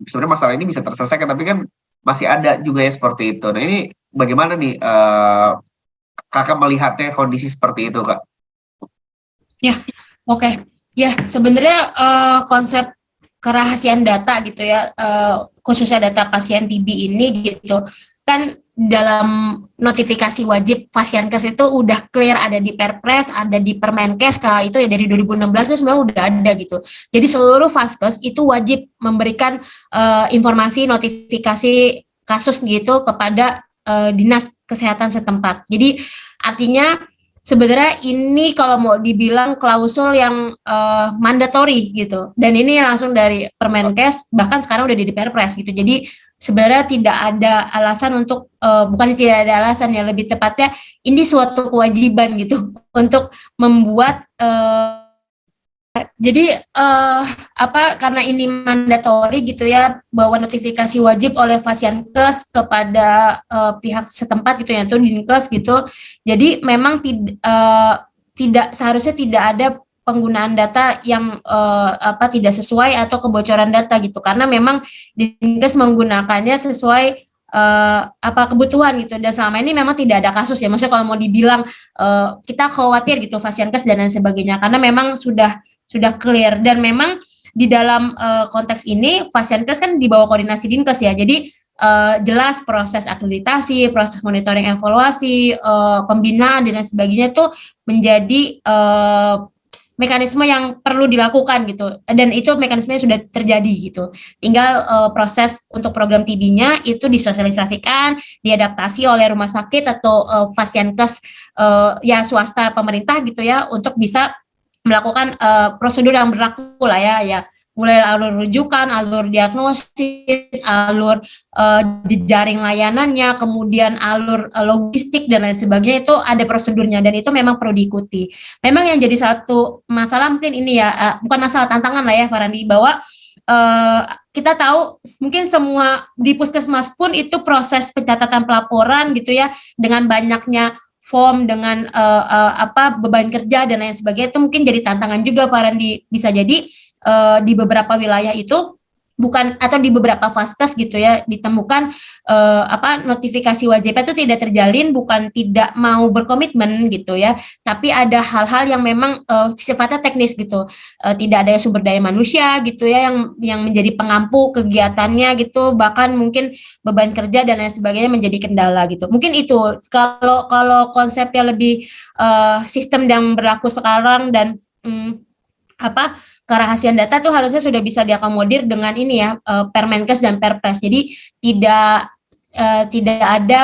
sebenarnya masalah ini bisa terselesaikan, tapi kan masih ada juga ya seperti itu. Nah ini bagaimana nih Kakak melihatnya kondisi seperti itu Kak?
Ya, oke. Ya, sebenarnya konsep kerahasiaan data gitu ya, khususnya data pasien TB ini gitu kan. Dalam notifikasi wajib Fasiankes itu udah clear ada di Perpres, ada di Permenkes kala itu ya, dari 2016 itu sebenarnya udah ada gitu. Jadi seluruh Vaskes itu wajib memberikan informasi notifikasi kasus gitu kepada dinas kesehatan setempat. Jadi artinya sebenarnya ini kalau mau dibilang klausul yang mandatori gitu, dan ini langsung dari Permenkes, bahkan sekarang udah di Perpres gitu. Jadi sebenarnya tidak ada alasan untuk bukan tidak ada alasan ya, lebih tepatnya ini suatu kewajiban gitu untuk membuat jadi karena ini mandatori gitu ya, bahwa notifikasi wajib oleh Fasiankes kepada pihak setempat gitu ya, itu Dinkes gitu. Jadi memang tidak seharusnya tidak ada penggunaan data yang tidak sesuai atau kebocoran data gitu, karena memang Dinkes menggunakannya sesuai kebutuhan gitu, dan selama ini memang tidak ada kasus ya. Maksudnya kalau mau dibilang kita khawatir gitu Fasiankes dan lain sebagainya, karena memang sudah clear, dan memang di dalam konteks ini Fasiankes kan di bawah koordinasi Dinkes ya. Jadi jelas proses akreditasi, proses monitoring evaluasi, pembinaan dan lain sebagainya itu menjadi mekanisme yang perlu dilakukan gitu, dan itu mekanismenya sudah terjadi gitu. Tinggal proses untuk program TB-nya itu disosialisasikan, diadaptasi oleh rumah sakit atau Fasiankes ya swasta pemerintah gitu ya, untuk bisa melakukan prosedur yang berlaku lah ya, mulai alur rujukan, alur diagnosis, alur jejaring layanannya, kemudian alur logistik dan lain sebagainya, itu ada prosedurnya, dan itu memang perlu diikuti. Memang yang jadi satu masalah mungkin ini ya, bukan masalah, tantangan lah ya Farandi, bahwa kita tahu mungkin semua di puskesmas pun itu proses pencatatan pelaporan gitu ya, dengan banyaknya form, dengan beban kerja dan lain sebagainya, itu mungkin jadi tantangan juga Farandi. Bisa jadi di beberapa wilayah itu bukan, atau di beberapa vaskes gitu ya, ditemukan notifikasi wajib itu tidak terjalin, bukan tidak mau berkomitmen gitu ya, tapi ada hal-hal yang memang sifatnya teknis gitu, tidak ada sumber daya manusia gitu ya, yang menjadi pengampu kegiatannya gitu, bahkan mungkin beban kerja dan lain sebagainya menjadi kendala gitu. Mungkin itu kalau konsepnya lebih sistem yang berlaku sekarang, dan kerahasiaan data tuh harusnya sudah bisa diakomodir dengan ini ya, Permenkes dan Perpres. Jadi tidak ada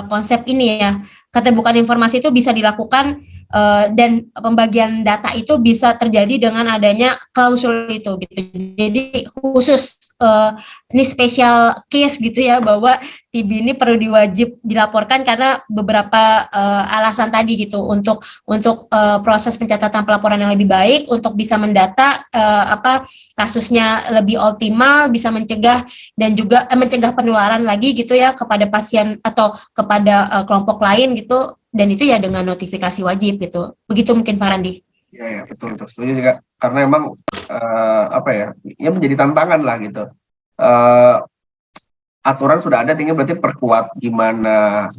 konsep ini ya, keterbukaan informasi itu bisa dilakukan dan pembagian data itu bisa terjadi dengan adanya klausul itu gitu. Jadi khusus ini special case gitu ya, bahwa TB ini perlu diwajib dilaporkan karena beberapa alasan tadi gitu, untuk proses pencatatan pelaporan yang lebih baik, untuk bisa mendata kasusnya lebih optimal, bisa mencegah dan juga mencegah penularan lagi gitu ya kepada pasien atau kepada kelompok lain gitu. Dan itu ya dengan notifikasi wajib gitu. Begitu mungkin Pak Randi.
Ya, betul. Setuju sih Kak. Karena emang ya menjadi tantangan lah gitu. Aturan sudah ada, tinggal berarti perkuat gimana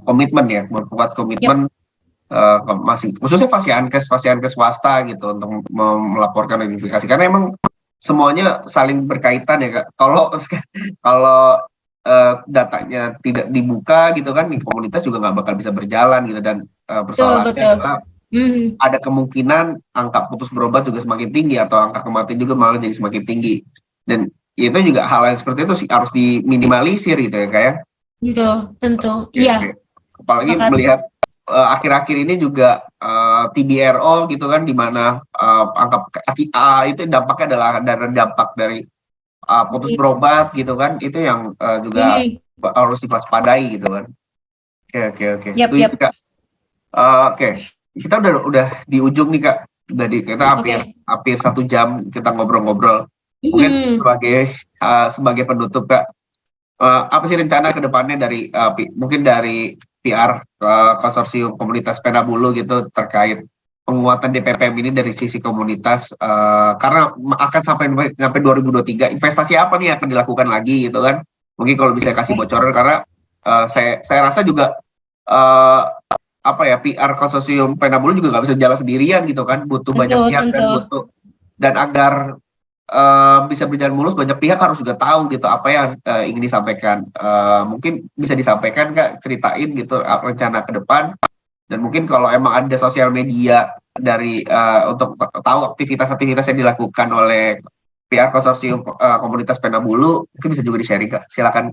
komitmen ya, memperkuat komitmen masing, khususnya Fasiankes swasta gitu, untuk melaporkan notifikasi. Karena emang semuanya saling berkaitan ya Kak. Kalau datanya tidak dibuka gitu kan, di komunitas juga nggak bakal bisa berjalan gitu, dan persoalannya adalah ada kemungkinan angka putus berobat juga semakin tinggi, atau angka kematian juga malah jadi semakin tinggi, dan itu juga hal yang seperti itu sih harus diminimalisir gitu ya kayak.
Tentu. Iya.
Apalagi melihat akhir-akhir ini juga TBRO gitu kan, di mana angka KTA itu dampaknya adalah dampak dari putus berobat gitu kan, itu yang juga harus diwaspadai gitu kan. Oke.
Yep.
Oke, kita udah di ujung nih Kak. Jadi kita hampir 1 jam kita ngobrol-ngobrol. Mungkin sebagai penutup Kak, apa sih rencana ke depannya dari mungkin dari PR konsorsium komunitas Penabulu gitu, terkait penguatan DPPM ini dari sisi komunitas, karena akan sampai 2023, investasi apa nih yang akan dilakukan lagi gitu kan? Mungkin kalau bisa kasih bocoran, karena saya rasa juga PR konsorsium Penabulu juga nggak bisa jalan sendirian gitu kan, butuh banyak pihak, dan agar bisa berjalan mulus, banyak pihak harus juga tahu gitu apa yang ingin disampaikan. Mungkin bisa disampaikan Kak, ceritain gitu rencana ke depan, dan mungkin kalau emang ada sosial media dari untuk tahu aktivitas-aktivitas yang dilakukan oleh PR konsorsium komunitas Penabulu, itu bisa juga di-sharing Kak. Silakan.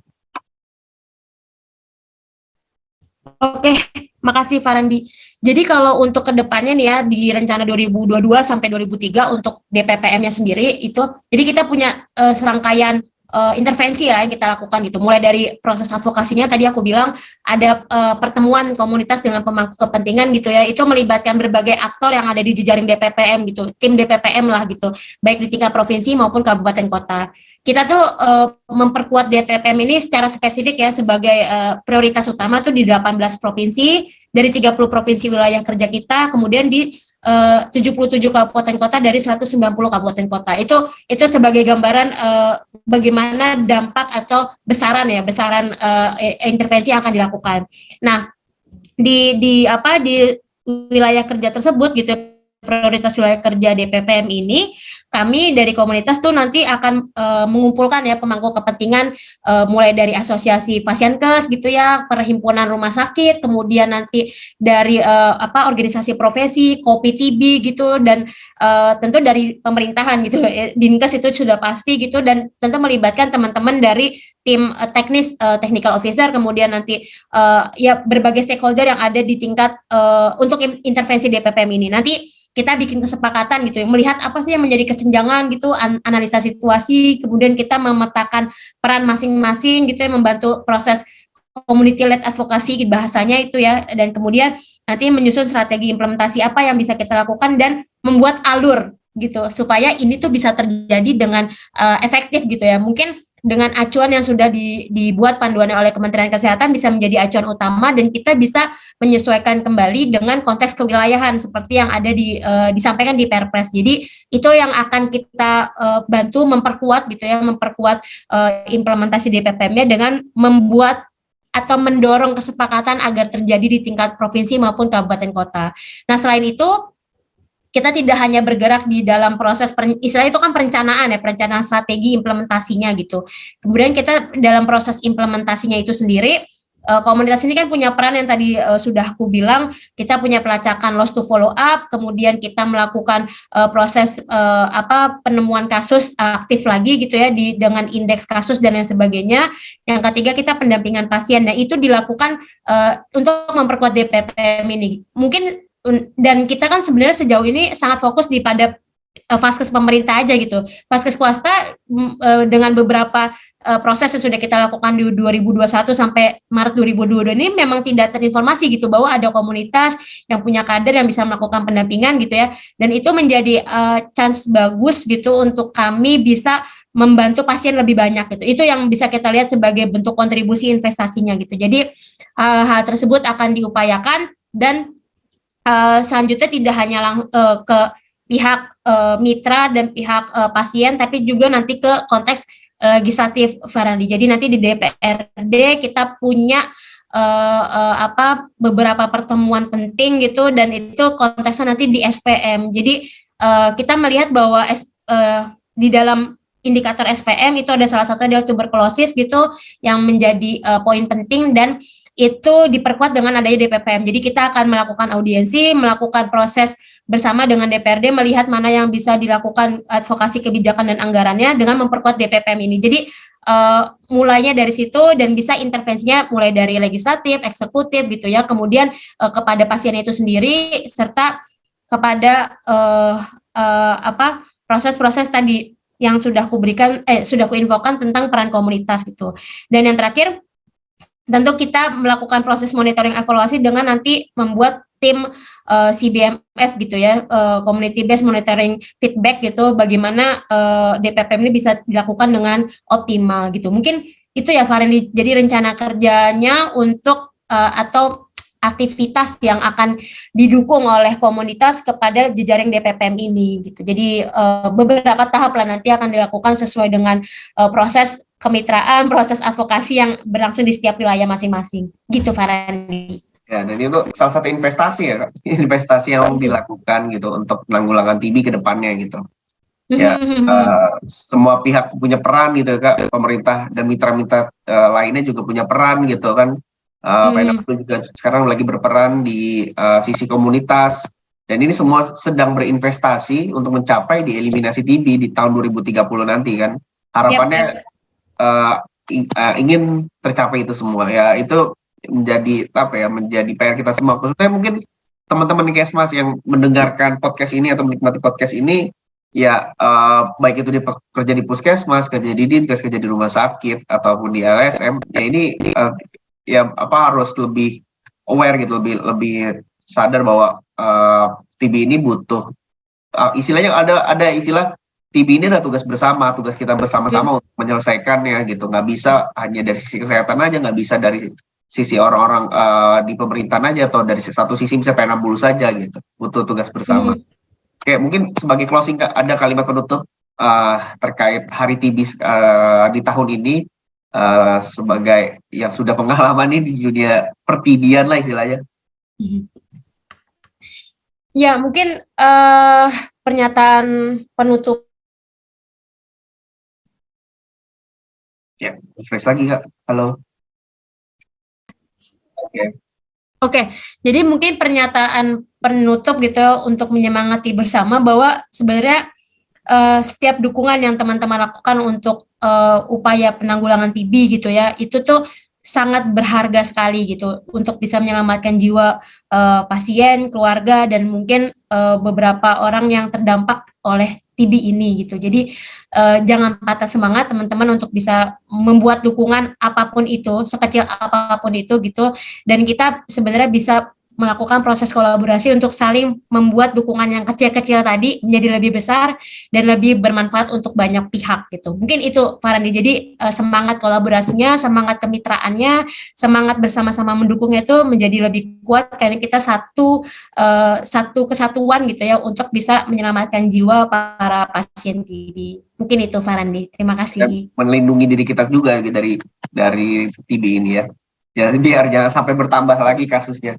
Oke, makasih Farandi. Jadi kalau untuk kedepannya nih ya, di rencana 2022 sampai 2003 untuk DPPM-nya sendiri itu, jadi kita punya serangkaian intervensi ya yang kita lakukan gitu. Mulai dari proses advokasinya tadi aku bilang ada pertemuan komunitas dengan pemangku kepentingan gitu ya. Itu melibatkan berbagai aktor yang ada di jejaring DPPM gitu, tim DPPM lah gitu, baik di tingkat provinsi maupun kabupaten kota. Kita tuh memperkuat DPPM ini secara spesifik ya sebagai prioritas utama tuh di 18 provinsi dari 30 provinsi wilayah kerja kita, kemudian di 77 kabupaten kota dari 190 kabupaten kota. Itu sebagai gambaran bagaimana dampak atau besaran intervensi yang akan dilakukan. Nah, di wilayah kerja tersebut gitu, prioritas wilayah kerja DPPM ini, kami dari komunitas tuh nanti akan mengumpulkan ya pemangku kepentingan mulai dari asosiasi Pasienkes gitu ya, perhimpunan rumah sakit, kemudian nanti dari organisasi profesi, Kopi TB gitu, dan tentu dari pemerintahan gitu, Dinkes itu sudah pasti gitu, dan tentu melibatkan teman-teman dari tim teknis, technical officer, kemudian nanti ya berbagai stakeholder yang ada di tingkat untuk intervensi DPPM ini. Nanti kita bikin kesepakatan gitu, melihat apa sih yang menjadi kesenjangan gitu, analisa situasi, kemudian kita memetakan peran masing-masing gitu ya, membantu proses community led advocacy bahasanya itu ya, dan kemudian nanti menyusun strategi implementasi apa yang bisa kita lakukan dan membuat alur gitu supaya ini tuh bisa terjadi dengan efektif gitu ya. Mungkin dengan acuan yang sudah dibuat panduannya oleh Kementerian Kesehatan bisa menjadi acuan utama, dan kita bisa menyesuaikan kembali dengan konteks kewilayahan seperti yang ada disampaikan di Perpres. Jadi itu yang akan kita bantu memperkuat gitu ya, memperkuat implementasi DPPM-nya dengan membuat atau mendorong kesepakatan agar terjadi di tingkat provinsi maupun kabupaten kota. Nah, selain itu kita tidak hanya bergerak di dalam proses istilah itu kan perencanaan ya, perencanaan strategi implementasinya gitu. Kemudian kita dalam proses implementasinya itu sendiri, komunitas ini kan punya peran yang tadi sudah aku bilang, kita punya pelacakan loss to follow up, kemudian kita melakukan proses penemuan kasus aktif lagi gitu ya dengan indeks kasus dan lain sebagainya. Yang ketiga kita pendampingan pasien, dan itu dilakukan untuk memperkuat DPPM ini. Mungkin dan kita kan sebenarnya sejauh ini sangat fokus pada vaskes pemerintah aja gitu. Vaskes swasta dengan beberapa proses yang sudah kita lakukan di 2021 sampai Maret 2022 ini memang tidak terinformasi gitu bahwa ada komunitas yang punya kader yang bisa melakukan pendampingan gitu ya. Dan itu menjadi chance bagus gitu untuk kami bisa membantu pasien lebih banyak gitu. Itu yang bisa kita lihat sebagai bentuk kontribusi investasinya gitu. Jadi hal tersebut akan diupayakan, dan selanjutnya tidak hanya ke pihak mitra dan pihak pasien, tapi juga nanti ke konteks legislatif, Farandi. Jadi nanti di DPRD kita punya beberapa pertemuan penting gitu, dan itu konteksnya nanti di SPM. Jadi kita melihat bahwa di dalam indikator SPM itu ada salah satu adalah tuberkulosis gitu yang menjadi poin penting, dan itu diperkuat dengan adanya DPPM. Jadi kita akan melakukan audiensi, melakukan proses bersama dengan DPRD, melihat mana yang bisa dilakukan advokasi kebijakan dan anggarannya dengan memperkuat DPPM ini. Jadi mulainya dari situ, dan bisa intervensinya mulai dari legislatif, eksekutif gitu ya, kemudian kepada pasien itu sendiri, serta kepada proses-proses tadi yang sudah aku berikan, sudah aku infokan tentang peran komunitas gitu. Dan yang terakhir, tentu kita melakukan proses monitoring evaluasi dengan nanti membuat tim CBMF gitu ya, community based monitoring feedback gitu, bagaimana DPPM ini bisa dilakukan dengan optimal gitu. Mungkin itu ya Farindi, jadi rencana kerjanya untuk atau aktivitas yang akan didukung oleh komunitas kepada jejaring DPPM ini gitu. Jadi beberapa tahap lah nanti akan dilakukan sesuai dengan proses kemitraan, proses advokasi yang berlangsung di setiap wilayah masing-masing. Gitu Farandi.
Ya, dan itu salah satu investasi ya, investasi yang dilakukan gitu untuk penanggulangan TB ke depannya gitu. Ya, semua pihak punya peran gitu Kak, pemerintah dan mitra-mitra lainnya juga punya peran gitu kan. PNW juga sekarang lagi berperan di sisi komunitas, dan ini semua sedang berinvestasi untuk mencapai di eliminasi TB di tahun 2030 nanti kan. Harapannya ingin tercapai itu semua ya. Itu menjadi apa ya, menjadi PR kita semua, khususnya mungkin teman-teman di Kesmas yang mendengarkan podcast ini atau menikmati podcast ini ya, baik itu kerja di puskesmas, kerja di dinkes, kerja di rumah sakit ataupun di LSM ya, ini ya apa, harus lebih aware gitu, lebih sadar bahwa TB ini butuh istilahnya, ada istilah TB ini adalah tugas bersama, tugas kita bersama-sama untuk menyelesaikannya gitu. Nggak bisa hanya dari sisi kesehatan aja, nggak bisa dari sisi orang-orang di pemerintahan aja, atau dari satu sisi bisa Penambulu saja gitu. Butuh tugas bersama. Oke, mungkin sebagai closing Kak, ada kalimat penutup terkait Hari TB di tahun ini, sebagai yang sudah pengalaman ini di dunia pertibian lah istilahnya.
Ya, mungkin pernyataan penutup.
Ya, refresh lagi Kak. Halo.
Oke, jadi mungkin pernyataan penutup gitu untuk menyemangati bersama bahwa sebenarnya setiap dukungan yang teman-teman lakukan untuk upaya penanggulangan TB gitu ya, itu tuh sangat berharga sekali gitu untuk bisa menyelamatkan jiwa pasien, keluarga, dan mungkin beberapa orang yang terdampak oleh TB ini gitu. Jadi jangan patah semangat teman-teman untuk bisa membuat dukungan apapun itu, sekecil apapun itu gitu. Dan kita sebenarnya bisa melakukan proses kolaborasi untuk saling membuat dukungan yang kecil-kecil tadi menjadi lebih besar dan lebih bermanfaat untuk banyak pihak gitu. Mungkin itu Farandi. Jadi semangat kolaborasinya, semangat kemitraannya, semangat bersama-sama mendukungnya itu menjadi lebih kuat karena kita satu kesatuan gitu ya untuk bisa menyelamatkan jiwa para pasien TB. Mungkin itu Farandi. Terima kasih.
Dan melindungi diri kita juga gitu dari TB ini ya. Jadi biar jangan sampai bertambah lagi kasusnya.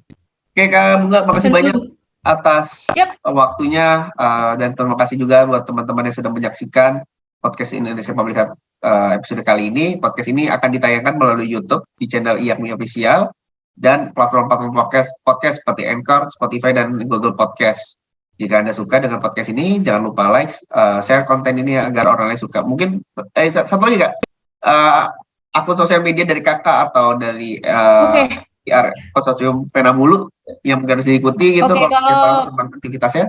Oke Kak Bunga, makasih banyak atas waktunya, dan terima kasih juga buat teman-teman yang sudah menyaksikan podcast Indonesia Public Health episode kali ini. Podcast ini akan ditayangkan melalui YouTube di channel IAKMI Official dan platform-platform podcast seperti Anchor, Spotify, dan Google Podcast. Jika Anda suka dengan podcast ini, jangan lupa like, share konten ini agar orang lain suka. Mungkin satu lagi Kak, akun sosial media dari Kakak atau dari Konsorsium Penambulu yang harus diikuti gitu, kalau tentang aktivitasnya.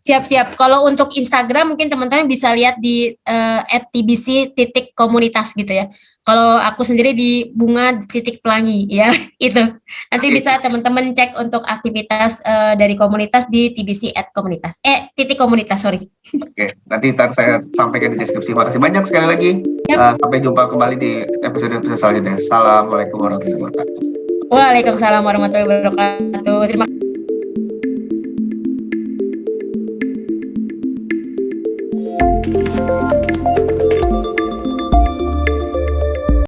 Siap. Kalau untuk Instagram mungkin teman-teman bisa lihat di @tbc.komunitas gitu ya. Kalau aku sendiri di bunga.pelangi ya, itu. Nanti bisa teman-teman cek untuk aktivitas dari komunitas di tbc@komunitas. @komunitas, sorry.
Oke, nanti saya sampaikan di deskripsi. Makasih banyak sekali lagi. Sampai jumpa kembali di episode selanjutnya. Assalamualaikum warahmatullahi wabarakatuh.
Waalaikumsalam warahmatullahi wabarakatuh. Terima kasih.